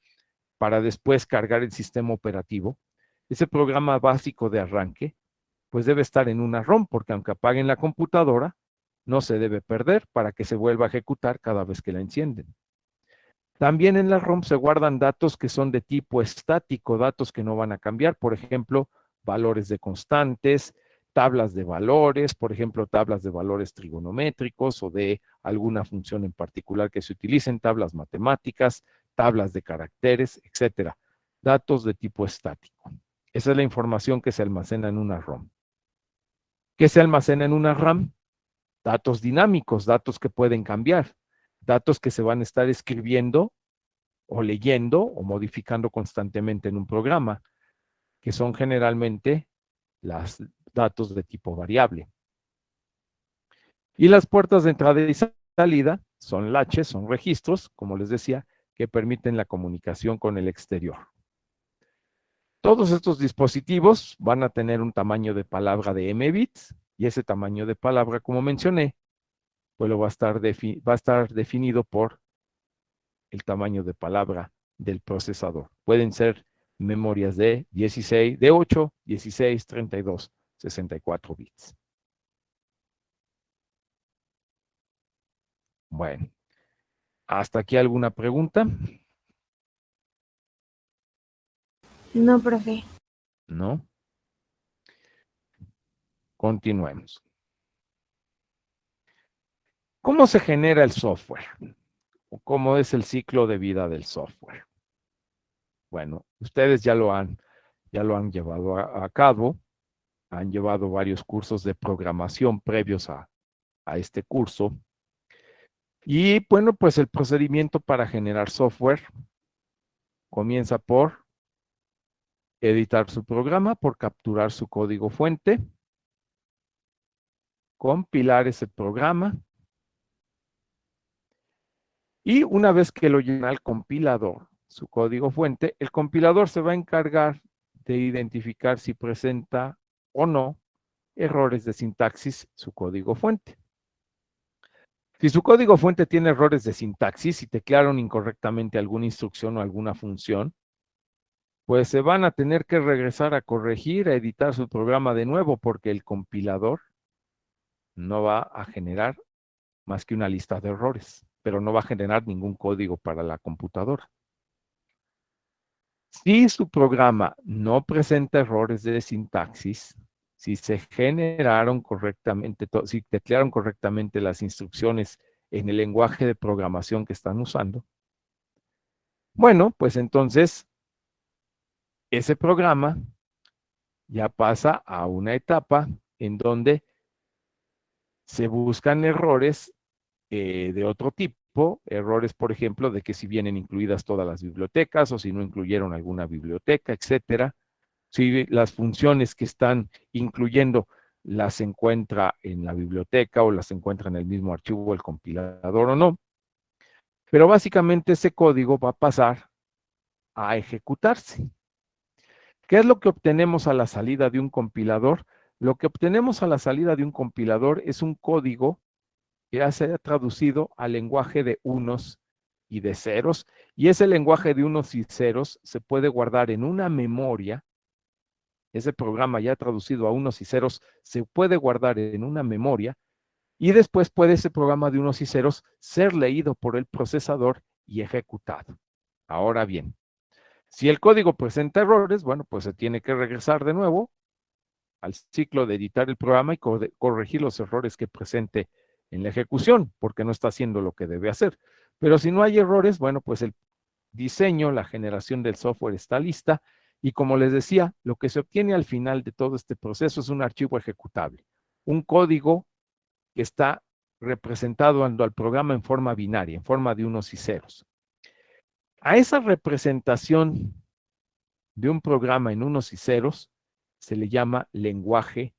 para después cargar el sistema operativo. Ese programa básico de arranque, pues debe estar en una ROM, porque aunque apaguen la computadora, no se debe perder para que se vuelva a ejecutar cada vez que la encienden. También en la ROM se guardan datos que son de tipo estático, datos que no van a cambiar, por ejemplo, valores de constantes, tablas de valores, por ejemplo, tablas de valores trigonométricos o de alguna función en particular que se utilicen, tablas matemáticas, tablas de caracteres, etcétera. Datos de tipo estático. Esa es la información que se almacena en una ROM. ¿Qué se almacena en una RAM? Datos dinámicos, datos que pueden cambiar, datos que se van a estar escribiendo o leyendo o modificando constantemente en un programa, que son generalmente los datos de tipo variable. Y las puertas de entrada y salida son latches, son registros, como les decía, que permiten la comunicación con el exterior. Todos estos dispositivos van a tener un tamaño de palabra de M bits y ese tamaño de palabra, como mencioné, pues va a estar definido por el tamaño de palabra del procesador. Pueden ser memorias de 16, de 8, 16, 32, 64 bits. Bueno, ¿hasta aquí alguna pregunta? No, profe. ¿No? Continuemos. ¿Cómo se genera el software? ¿O cómo es el ciclo de vida del software? Bueno, ustedes ya lo han llevado a cabo, han llevado varios cursos de programación previos a este curso. Y bueno, pues el procedimiento para generar software comienza por editar su programa, por capturar su código fuente, compilar ese programa y una vez que lo llena el compilador, su código fuente, el compilador se va a encargar de identificar si presenta o no errores de sintaxis su código fuente. Si su código fuente tiene errores de sintaxis y teclearon incorrectamente alguna instrucción o alguna función, pues se van a tener que regresar a corregir, a editar su programa de nuevo, porque el compilador no va a generar más que una lista de errores, pero no va a generar ningún código para la computadora. Si su programa no presenta errores de sintaxis, si se generaron correctamente, si teclearon correctamente las instrucciones en el lenguaje de programación que están usando, bueno, pues entonces ese programa ya pasa a una etapa en donde se buscan errores de otro tipo, errores, por ejemplo, de que si vienen incluidas todas las bibliotecas o si no incluyeron alguna biblioteca, etcétera. Si las funciones que están incluyendo las encuentra en la biblioteca o las encuentra en el mismo archivo el compilador o no. Pero básicamente ese código va a pasar a ejecutarse. ¿Qué es lo que obtenemos a la salida de un compilador? Lo que obtenemos a la salida de un compilador es un código que ya se ha traducido al lenguaje de unos y de ceros, y ese lenguaje de unos y ceros se puede guardar en una memoria ese programa ya traducido a unos y ceros, se puede guardar en una memoria y después puede ese programa de unos y ceros ser leído por el procesador y ejecutado. Ahora bien, si el código presenta errores, bueno, pues se tiene que regresar de nuevo al ciclo de editar el programa y corregir los errores que presente en la ejecución, porque no está haciendo lo que debe hacer. Pero si no hay errores, bueno, pues el diseño, la generación del software está lista y como les decía, lo que se obtiene al final de todo este proceso es un archivo ejecutable, un código que está representado al programa en forma binaria, en forma de unos y ceros. A esa representación de un programa en unos y ceros se le llama lenguaje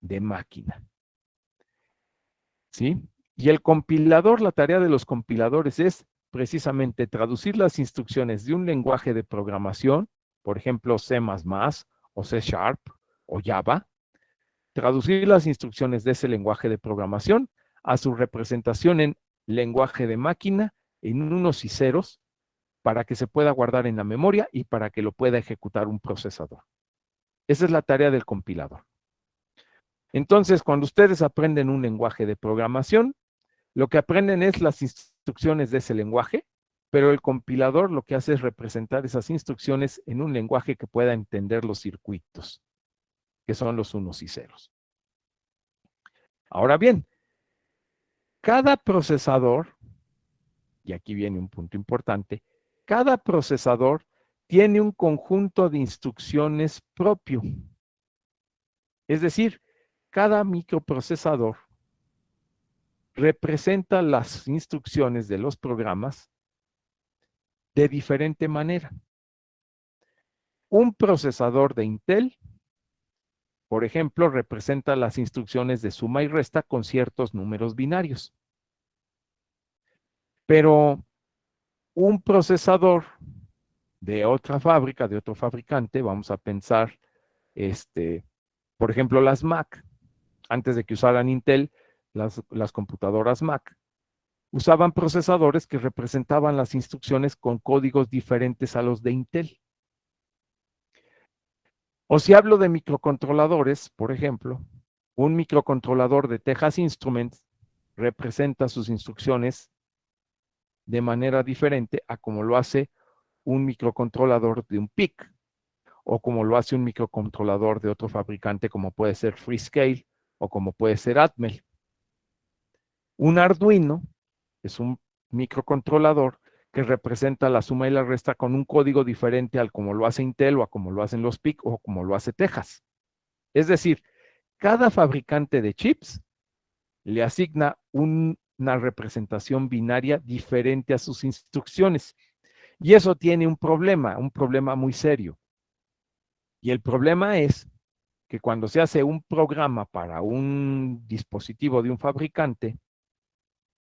de máquina. ¿Sí? Y el compilador, la tarea de los compiladores es precisamente traducir las instrucciones de un lenguaje de programación, por ejemplo C++ o C# o Java, traducir las instrucciones de ese lenguaje de programación a su representación en lenguaje de máquina en unos y ceros para que se pueda guardar en la memoria y para que lo pueda ejecutar un procesador. Esa es la tarea del compilador. Entonces, cuando ustedes aprenden un lenguaje de programación, lo que aprenden es las instrucciones de ese lenguaje, pero el compilador lo que hace es representar esas instrucciones en un lenguaje que pueda entender los circuitos, que son los unos y ceros. Ahora bien, cada procesador, y aquí viene un punto importante, cada procesador tiene un conjunto de instrucciones propio. Es decir, cada microprocesador representa las instrucciones de los programas de diferente manera. Un procesador de Intel, por ejemplo, representa las instrucciones de suma y resta con ciertos números binarios. Pero un procesador de otra fábrica, de otro fabricante, vamos a pensar, por ejemplo, las Mac, antes de que usaran Intel, las computadoras Mac, usaban procesadores que representaban las instrucciones con códigos diferentes a los de Intel. O si hablo de microcontroladores, por ejemplo, un microcontrolador de Texas Instruments representa sus instrucciones de manera diferente a como lo hace un microcontrolador de un PIC o como lo hace un microcontrolador de otro fabricante como puede ser Freescale o como puede ser Atmel. Un Arduino es un microcontrolador que representa la suma y la resta con un código diferente al como lo hace Intel o a como lo hacen los PIC o como lo hace Texas. Es decir, cada fabricante de chips le asigna una representación binaria diferente a sus instrucciones. Y eso tiene un problema muy serio. Y el problema es que cuando se hace un programa para un dispositivo de un fabricante,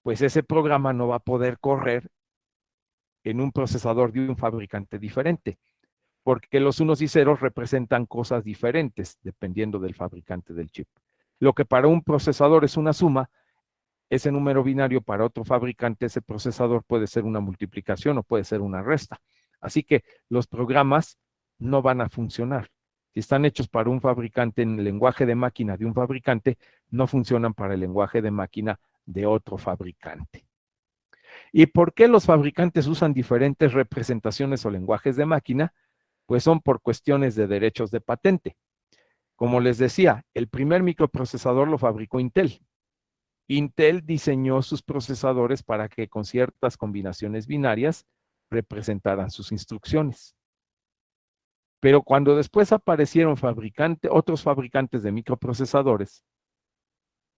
pues ese programa no va a poder correr en un procesador de un fabricante diferente, porque los unos y ceros representan cosas diferentes dependiendo del fabricante del chip. Lo que para un procesador es una suma, ese número binario para otro fabricante, ese procesador puede ser una multiplicación o puede ser una resta. Así que los programas no van a funcionar. Si están hechos para un fabricante en el lenguaje de máquina de un fabricante, no funcionan para el lenguaje de máquina de otro fabricante. ¿Y por qué los fabricantes usan diferentes representaciones o lenguajes de máquina? Pues son por cuestiones de derechos de patente. Como les decía, el primer microprocesador lo fabricó Intel. Intel diseñó sus procesadores para que con ciertas combinaciones binarias representaran sus instrucciones. Pero cuando después aparecieron otros fabricantes de microprocesadores,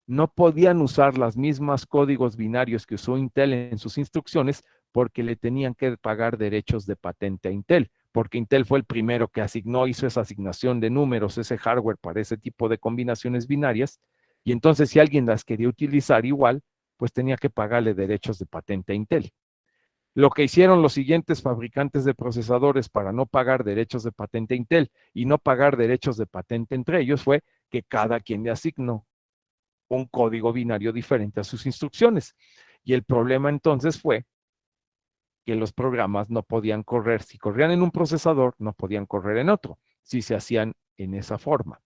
no podían usar los mismos códigos binarios que usó Intel en sus instrucciones porque le tenían que pagar derechos de patente a Intel, porque Intel fue el primero que hizo esa asignación de números, ese hardware para ese tipo de combinaciones binarias, y entonces si alguien las quería utilizar igual, pues tenía que pagarle derechos de patente a Intel. Lo que hicieron los siguientes fabricantes de procesadores para no pagar derechos de patente a Intel y no pagar derechos de patente entre ellos fue que cada quien le asignó un código binario diferente a sus instrucciones. Y el problema entonces fue que los programas no podían correr. Si corrían en un procesador, no podían correr en otro. si se hacían en esa forma.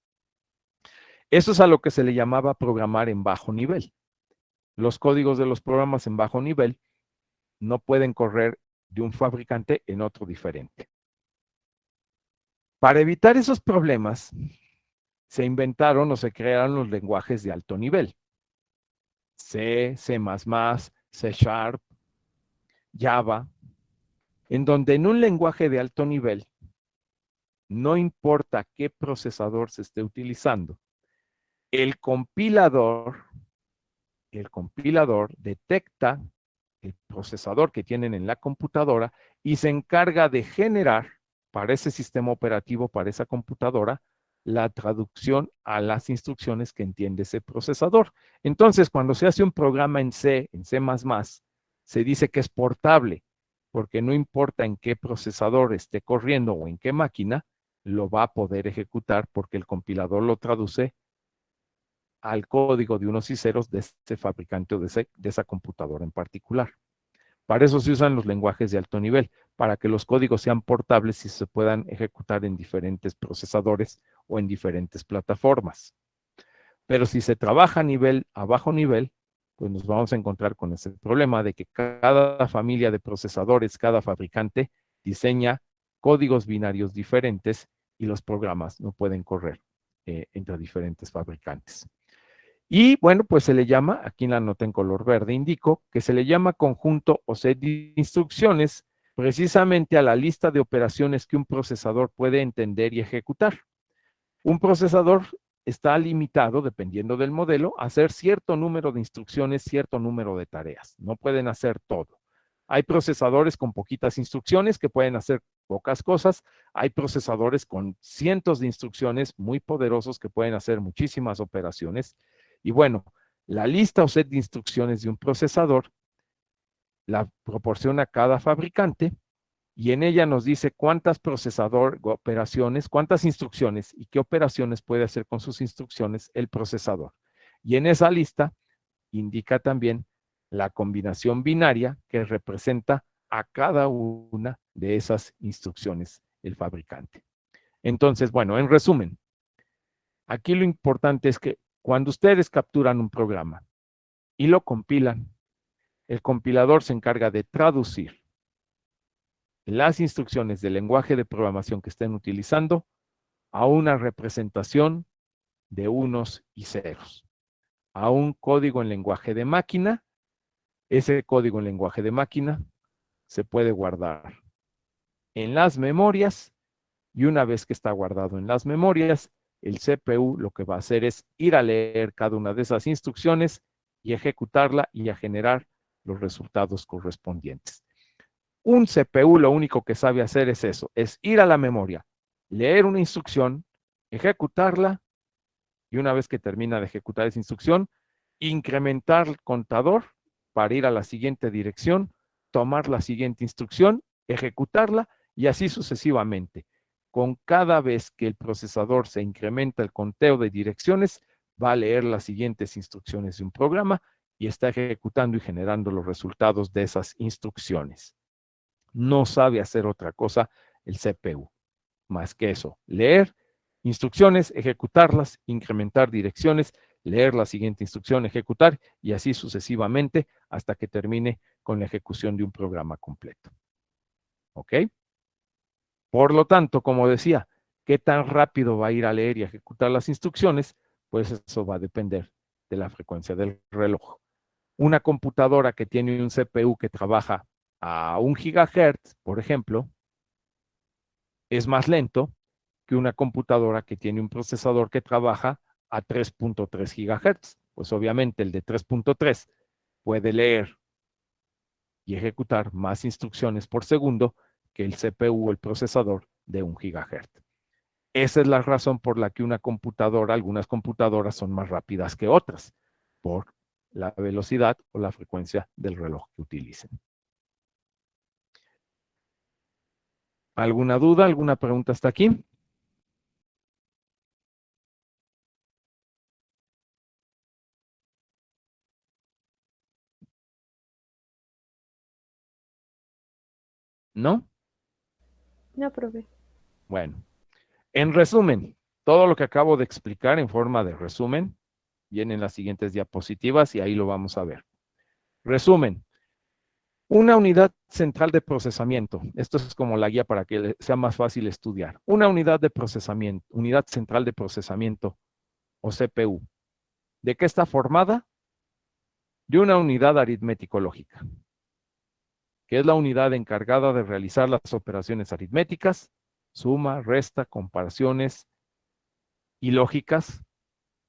Eso es a lo que se le llamaba programar en bajo nivel. Los códigos de los programas en bajo nivel no pueden correr de un fabricante en otro diferente. Para evitar esos problemas, se inventaron o se crearon los lenguajes de alto nivel. C, C++, C Sharp, Java, en donde en un lenguaje de alto nivel, no importa qué procesador se esté utilizando, el compilador detecta el procesador que tienen en la computadora y se encarga de generar para ese sistema operativo, para esa computadora, la traducción a las instrucciones que entiende ese procesador. Entonces, cuando se hace un programa en C, se dice que es portable, porque no importa en qué procesador esté corriendo o en qué máquina, lo va a poder ejecutar porque el compilador lo traduce al código de unos y ceros de ese fabricante o de esa computadora en particular. Para eso se usan los lenguajes de alto nivel, para que los códigos sean portables y se puedan ejecutar en diferentes procesadores o en diferentes plataformas. Pero si se trabaja a bajo nivel, pues nos vamos a encontrar con ese problema de que cada familia de procesadores, cada fabricante diseña códigos binarios diferentes y los programas no pueden correr entre diferentes fabricantes. Y bueno, pues se le llama, aquí en la nota en color verde indico, que se le llama conjunto o set de instrucciones precisamente a la lista de operaciones que un procesador puede entender y ejecutar. Un procesador está limitado, dependiendo del modelo, a hacer cierto número de instrucciones, cierto número de tareas. No pueden hacer todo. Hay procesadores con poquitas instrucciones que pueden hacer pocas cosas. Hay procesadores con cientos de instrucciones muy poderosos que pueden hacer muchísimas operaciones. Y bueno, la lista o set de instrucciones de un procesador la proporciona cada fabricante y en ella nos dice cuántas operaciones, cuántas instrucciones y qué operaciones puede hacer con sus instrucciones el procesador. Y en esa lista indica también la combinación binaria que representa a cada una de esas instrucciones el fabricante. Entonces, bueno, en resumen, aquí lo importante es que cuando ustedes capturan un programa y lo compilan, el compilador se encarga de traducir las instrucciones del lenguaje de programación que estén utilizando a una representación de unos y ceros, a un código en lenguaje de máquina. Ese código en lenguaje de máquina se puede guardar en las memorias y una vez que está guardado en las memorias, el CPU lo que va a hacer es ir a leer cada una de esas instrucciones y ejecutarla y a generar los resultados correspondientes. Un CPU lo único que sabe hacer es eso, es ir a la memoria, leer una instrucción, ejecutarla y una vez que termina de ejecutar esa instrucción, incrementar el contador para ir a la siguiente dirección, tomar la siguiente instrucción, ejecutarla y así sucesivamente. Con cada vez que el procesador se incrementa el conteo de direcciones, va a leer las siguientes instrucciones de un programa y está ejecutando y generando los resultados de esas instrucciones. No sabe hacer otra cosa el CPU, más que eso, leer instrucciones, ejecutarlas, incrementar direcciones, leer la siguiente instrucción, ejecutar y así sucesivamente hasta que termine con la ejecución de un programa completo. ¿Ok? Por lo tanto, como decía, ¿qué tan rápido va a ir a leer y a ejecutar las instrucciones? Pues eso va a depender de la frecuencia del reloj. Una computadora que tiene un CPU que trabaja a 1 GHz, por ejemplo, es más lento que una computadora que tiene un procesador que trabaja a 3.3 GHz. Pues obviamente el de 3.3 puede leer y ejecutar más instrucciones por segundo que el CPU o el procesador de 1 GHz. Esa es la razón por la que algunas computadoras son más rápidas que otras, por la velocidad o la frecuencia del reloj que utilicen. ¿Alguna duda, alguna pregunta hasta aquí? ¿No? No, profe. Bueno, En resumen, todo lo que acabo de explicar en forma de resumen viene en las siguientes diapositivas y ahí lo vamos a ver. Resumen. Una unidad central de procesamiento. Esto es como la guía para que sea más fácil estudiar. Una unidad de procesamiento, unidad central de procesamiento o CPU. ¿De qué está formada? De una unidad aritmético-lógica, que es la unidad encargada de realizar las operaciones aritméticas, suma, resta, comparaciones y lógicas,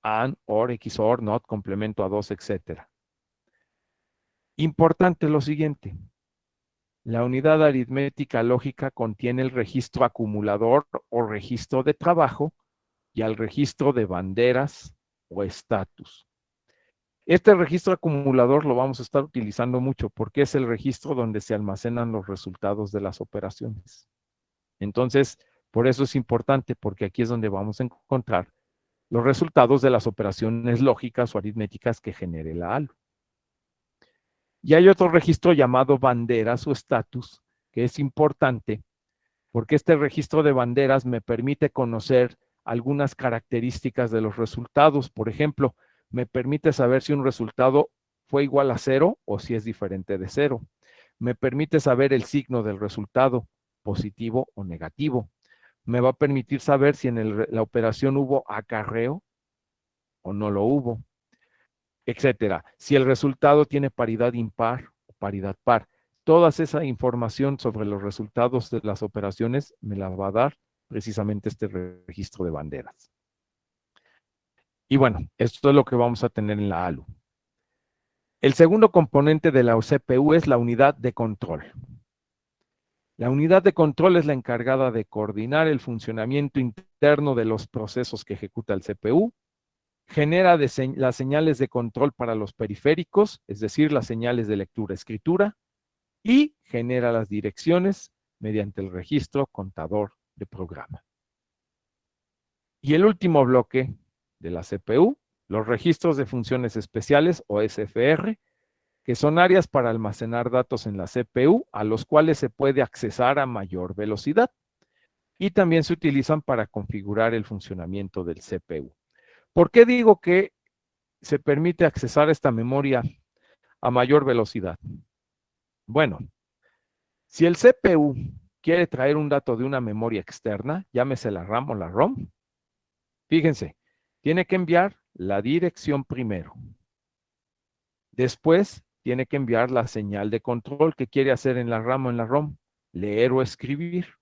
AND, OR, XOR, NOT, complemento a 2, etc. Importante lo siguiente. La unidad aritmética lógica contiene el registro acumulador o registro de trabajo y el registro de banderas o estatus. Este registro acumulador lo vamos a estar utilizando mucho porque es el registro donde se almacenan los resultados de las operaciones. Entonces, por eso es importante, porque aquí es donde vamos a encontrar los resultados de las operaciones lógicas o aritméticas que genere la ALU. Y hay otro registro llamado banderas o estatus, que es importante porque este registro de banderas me permite conocer algunas características de los resultados. Por ejemplo, me permite saber si un resultado fue igual a 0 o si es diferente de 0. Me permite saber el signo del resultado, positivo o negativo. Me va a permitir saber si en la operación hubo acarreo o no lo hubo, etcétera. Si el resultado tiene paridad impar o paridad par. Toda esa información sobre los resultados de las operaciones me la va a dar precisamente este registro de banderas. Y bueno, esto es lo que vamos a tener en la ALU. El segundo componente de la CPU es la unidad de control. La unidad de control es la encargada de coordinar el funcionamiento interno de los procesos que ejecuta el CPU, genera las señales de control para los periféricos, es decir, las señales de lectura-escritura, y genera las direcciones mediante el registro contador de programa. Y el último bloque de la CPU, los registros de funciones especiales o SFR, que son áreas para almacenar datos en la CPU a los cuales se puede accesar a mayor velocidad y también se utilizan para configurar el funcionamiento del CPU. ¿Por qué digo que se permite accesar esta memoria a mayor velocidad? Bueno, si el CPU quiere traer un dato de una memoria externa, llámese la RAM o la ROM, fíjense, tiene que enviar la dirección primero. Después, tiene que enviar la señal de control que quiere hacer en la RAM o en la ROM, leer o escribir.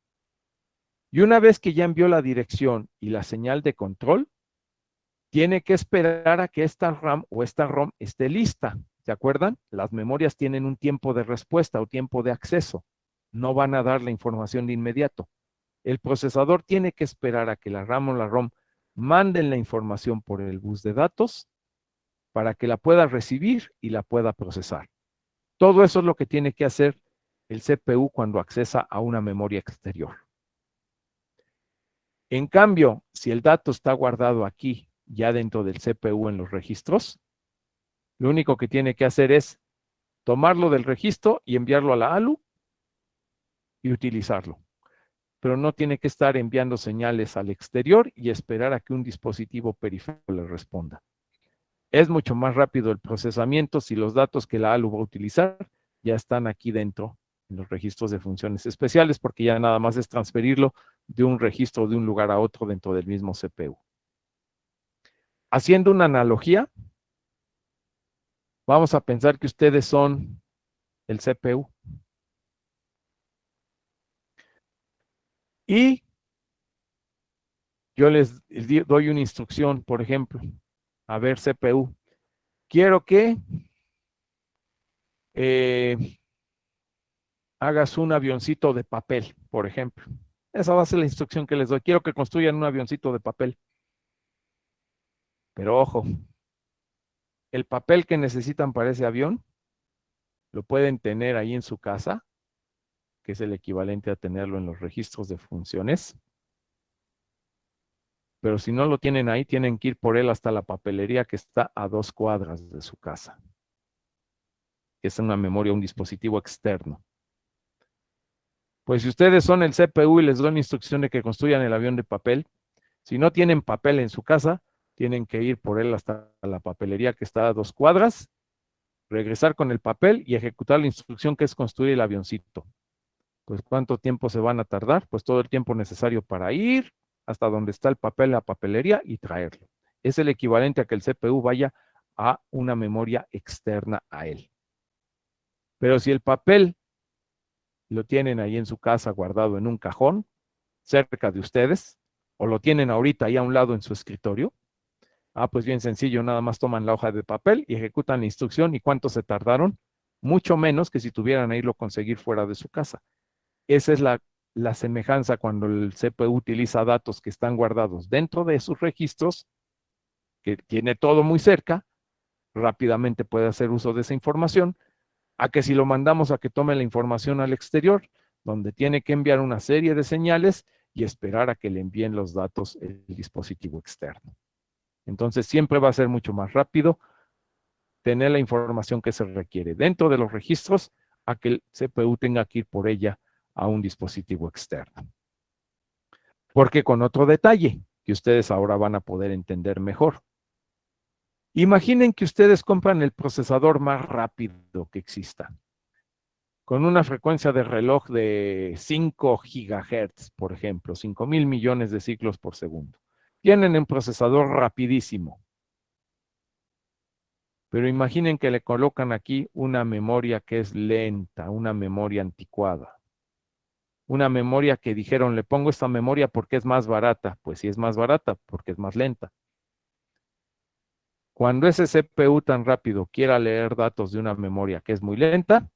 Y una vez que ya envió la dirección y la señal de control, tiene que esperar a que esta RAM o esta ROM esté lista. ¿Se acuerdan? Las memorias tienen un tiempo de respuesta o tiempo de acceso. No van a dar la información de inmediato. El procesador tiene que esperar a que la RAM o la ROM manden la información por el bus de datos para que la pueda recibir y la pueda procesar. Todo eso es lo que tiene que hacer el CPU cuando accesa a una memoria exterior. En cambio, si el dato está guardado aquí, ya dentro del CPU en los registros, lo único que tiene que hacer es tomarlo del registro y enviarlo a la ALU y utilizarlo. Pero no tiene que estar enviando señales al exterior y esperar a que un dispositivo periférico le responda. Es mucho más rápido el procesamiento si los datos que la ALU va a utilizar ya están aquí dentro en los registros de funciones especiales, porque ya nada más es transferirlo de un registro de un lugar a otro dentro del mismo CPU. Haciendo una analogía, vamos a pensar que ustedes son el CPU. Y yo les doy una instrucción, por ejemplo, a ver, CPU, quiero que hagas un avioncito de papel, por ejemplo. Esa va a ser la instrucción que les doy. Quiero que construyan un avioncito de papel. Pero ojo, el papel que necesitan para ese avión lo pueden tener ahí en su casa, que es el equivalente a tenerlo en los registros de funciones. Pero si no lo tienen ahí, tienen que ir por él hasta la papelería que está a 2 cuadras de su casa. Es una memoria, un dispositivo externo. Pues si ustedes son el CPU y les doy la instrucción de que construyan el avión de papel, si no tienen papel en su casa, tienen que ir por él hasta la papelería que está a 2 cuadras, regresar con el papel y ejecutar la instrucción que es construir el avioncito. Pues ¿cuánto tiempo se van a tardar? Pues todo el tiempo necesario para ir hasta donde está el papel, la papelería y traerlo. Es el equivalente a que el CPU vaya a una memoria externa a él. Pero si el papel lo tienen ahí en su casa guardado en un cajón, cerca de ustedes, o lo tienen ahorita ahí a un lado en su escritorio, pues bien sencillo, nada más toman la hoja de papel y ejecutan la instrucción. ¿Y cuánto se tardaron? Mucho menos que si tuvieran a irlo a conseguir fuera de su casa. Esa es la semejanza cuando el CPU utiliza datos que están guardados dentro de sus registros, que tiene todo muy cerca, rápidamente puede hacer uso de esa información, a que si lo mandamos a que tome la información al exterior, donde tiene que enviar una serie de señales y esperar a que le envíen los datos el dispositivo externo. Entonces siempre va a ser mucho más rápido tener la información que se requiere dentro de los registros a que el CPU tenga que ir por ella a un dispositivo externo. Porque con otro detalle que ustedes ahora van a poder entender mejor. Imaginen que ustedes compran el procesador más rápido que exista, con una frecuencia de reloj de 5 GHz, por ejemplo, 5,000 millones de ciclos por segundo. Tienen un procesador rapidísimo. Pero imaginen que le colocan aquí una memoria que es lenta, una memoria anticuada. Una memoria que dijeron, le pongo esta memoria porque es más barata. Pues sí es más barata, porque es más lenta. Cuando ese CPU tan rápido quiera leer datos de una memoria que es muy lenta,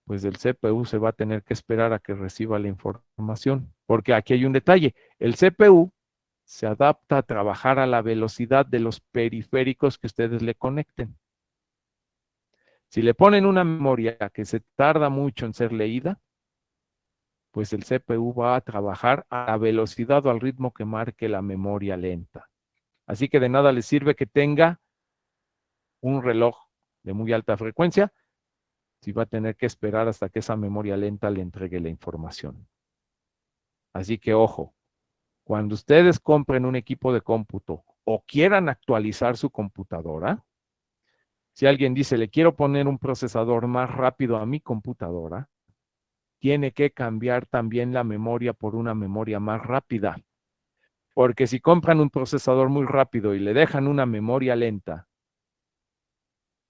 pues el CPU se va a tener que esperar a que reciba la información. Porque aquí hay un detalle. El CPU se adapta a trabajar a la velocidad de los periféricos que ustedes le conecten. Si le ponen una memoria que se tarda mucho en ser leída, pues el CPU va a trabajar a la velocidad o al ritmo que marque la memoria lenta. Así que de nada le sirve que tenga un reloj de muy alta frecuencia, si va a tener que esperar hasta que esa memoria lenta le entregue la información. Así que ojo, cuando ustedes compren un equipo de cómputo o quieran actualizar su computadora, si alguien dice, le quiero poner un procesador más rápido a mi computadora, tiene que cambiar también la memoria por una memoria más rápida. Porque si compran un procesador muy rápido y le dejan una memoria lenta,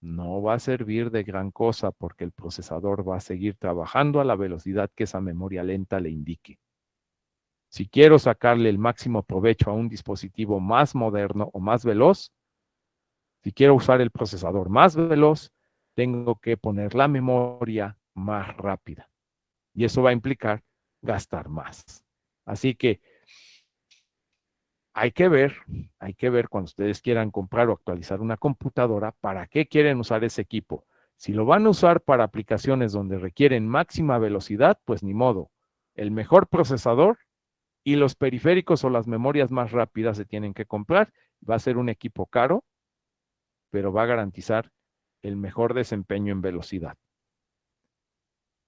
no va a servir de gran cosa porque el procesador va a seguir trabajando a la velocidad que esa memoria lenta le indique. Si quiero sacarle el máximo provecho a un dispositivo más moderno o más veloz, si quiero usar el procesador más veloz, tengo que poner la memoria más rápida. Y eso va a implicar gastar más. Así que hay que ver cuando ustedes quieran comprar o actualizar una computadora, ¿para qué quieren usar ese equipo? Si lo van a usar para aplicaciones donde requieren máxima velocidad, pues ni modo. El mejor procesador y los periféricos o las memorias más rápidas se tienen que comprar. Va a ser un equipo caro, pero va a garantizar el mejor desempeño en velocidad.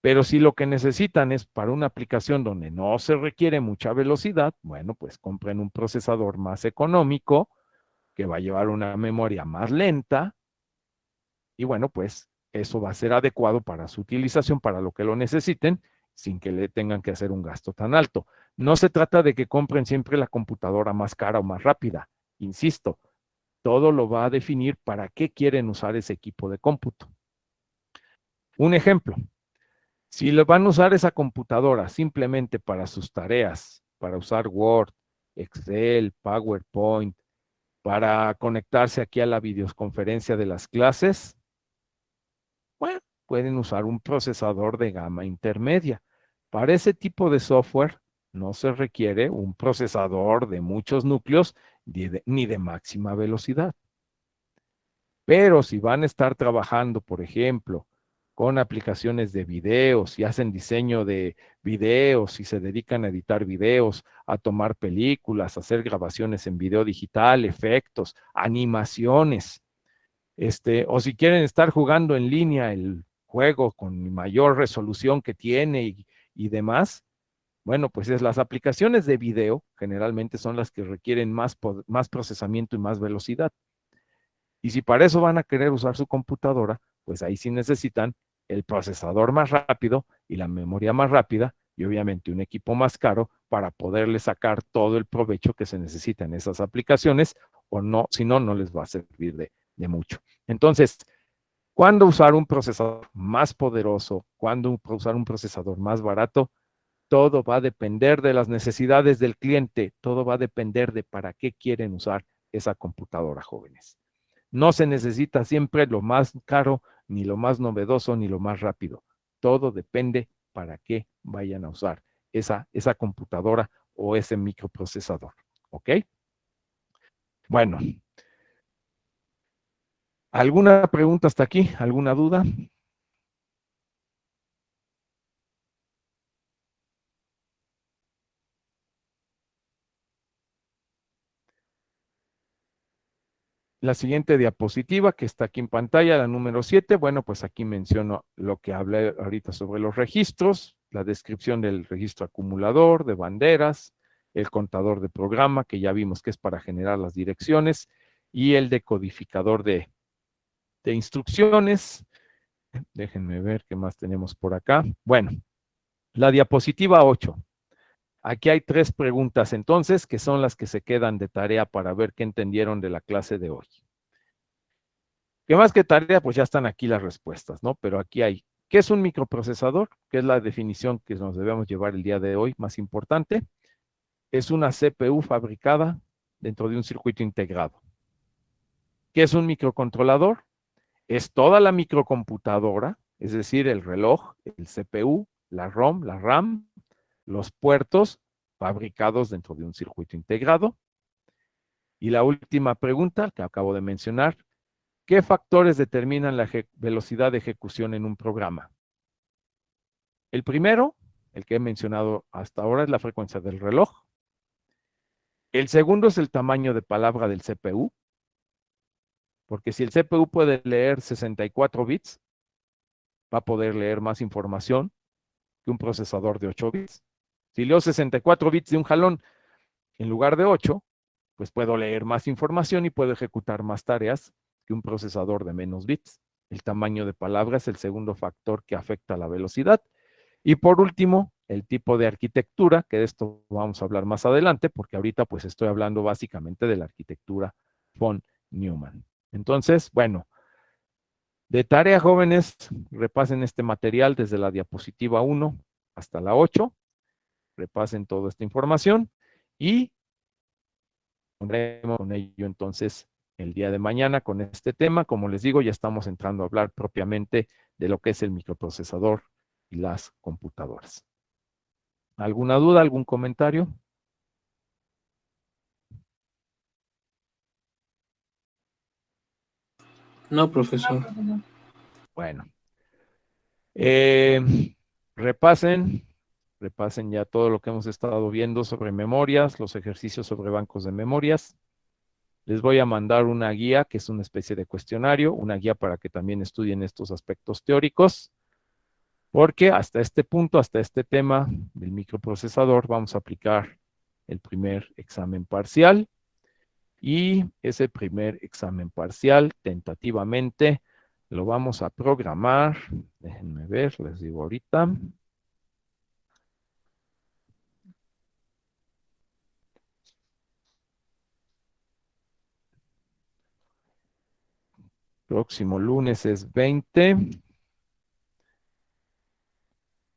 Pero si lo que necesitan es para una aplicación donde no se requiere mucha velocidad, bueno, pues compren un procesador más económico que va a llevar una memoria más lenta y bueno, pues eso va a ser adecuado para su utilización, para lo que lo necesiten, sin que le tengan que hacer un gasto tan alto. No se trata de que compren siempre la computadora más cara o más rápida. Insisto, todo lo va a definir para qué quieren usar ese equipo de cómputo. Un ejemplo. Si le van a usar esa computadora simplemente para sus tareas, para usar Word, Excel, PowerPoint, para conectarse aquí a la videoconferencia de las clases, bueno, pueden usar un procesador de gama intermedia. Para ese tipo de software no se requiere un procesador de muchos núcleos ni de máxima velocidad. Pero si van a estar trabajando, por ejemplo, con aplicaciones de videos y hacen diseño de videos y se dedican a editar videos, a tomar películas, a hacer grabaciones en video digital, efectos, animaciones, o si quieren estar jugando en línea el juego con mayor resolución que tiene y demás, bueno, pues las aplicaciones de video generalmente son las que requieren más procesamiento y más velocidad. Y si para eso van a querer usar su computadora, pues ahí sí necesitan el procesador más rápido y la memoria más rápida y obviamente un equipo más caro para poderle sacar todo el provecho que se necesita en esas aplicaciones, o no, si no, no les va a servir de mucho. Entonces, ¿cuándo usar un procesador más poderoso? ¿Cuándo usar un procesador más barato? Todo va a depender de las necesidades del cliente, todo va a depender de para qué quieren usar esa computadora, jóvenes. No se necesita siempre lo más caro, ni lo más novedoso, ni lo más rápido. Todo depende para qué vayan a usar esa computadora o ese microprocesador. ¿Ok? Bueno, ¿alguna pregunta hasta aquí? ¿Alguna duda? La siguiente diapositiva que está aquí en pantalla, la número 7, bueno, pues aquí menciono lo que hablé ahorita sobre los registros, la descripción del registro acumulador, de banderas, el contador de programa, que ya vimos que es para generar las direcciones, y el decodificador de instrucciones. Déjenme ver qué más tenemos por acá. Bueno, la diapositiva 8. Aquí hay 3 preguntas entonces, que son las que se quedan de tarea para ver qué entendieron de la clase de hoy. Que más que tarea, pues ya están aquí las respuestas, ¿no? Pero aquí hay, ¿qué es un microprocesador? Que es la definición que nos debemos llevar el día de hoy, más importante. Es una CPU fabricada dentro de un circuito integrado. ¿Qué es un microcontrolador? Es toda la microcomputadora, es decir, el reloj, el CPU, la ROM, la RAM, los puertos fabricados dentro de un circuito integrado. Y la última pregunta que acabo de mencionar, ¿qué factores determinan la velocidad de ejecución en un programa? El primero, el que he mencionado hasta ahora, es la frecuencia del reloj. El segundo es el tamaño de palabra del CPU, porque si el CPU puede leer 64 bits, va a poder leer más información que un procesador de 8 bits. Si leo 64 bits de un jalón en lugar de 8, pues puedo leer más información y puedo ejecutar más tareas que un procesador de menos bits. El tamaño de palabra es el segundo factor que afecta a la velocidad. Y por último, el tipo de arquitectura, que de esto vamos a hablar más adelante, porque ahorita pues estoy hablando básicamente de la arquitectura von Neumann. Entonces, bueno, de tarea, jóvenes, repasen este material desde la diapositiva 1 hasta la 8, repasen toda esta información y pondremos con ello entonces el día de mañana con este tema. Como les digo, ya estamos entrando a hablar propiamente de lo que es el microprocesador y las computadoras. ¿Alguna duda, algún comentario? No, profesor. Bueno, repasen ya todo lo que hemos estado viendo sobre memorias, los ejercicios sobre bancos de memorias. Les voy a mandar una guía que es una especie de cuestionario, una guía para que también estudien estos aspectos teóricos, porque hasta este punto, hasta este tema del microprocesador, vamos a aplicar el primer examen parcial. Y ese primer examen parcial, tentativamente, lo vamos a programar. Déjenme ver, les digo ahorita. Próximo lunes es 20.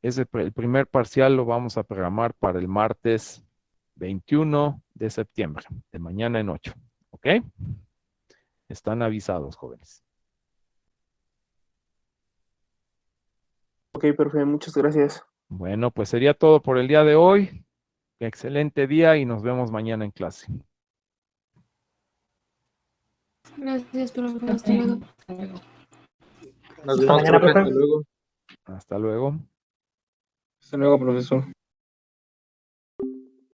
El primer parcial lo vamos a programar para el martes 21 de septiembre, de mañana en 8. ¿Ok? Están avisados, jóvenes. Ok, profe, muchas gracias. Bueno, pues sería todo por el día de hoy. Excelente día y nos vemos mañana en clase. Gracias, profe. Hasta luego. Nos Hasta vemos, mañana, profe. profe. Hasta luego. Hasta luego. Hasta luego, profesor.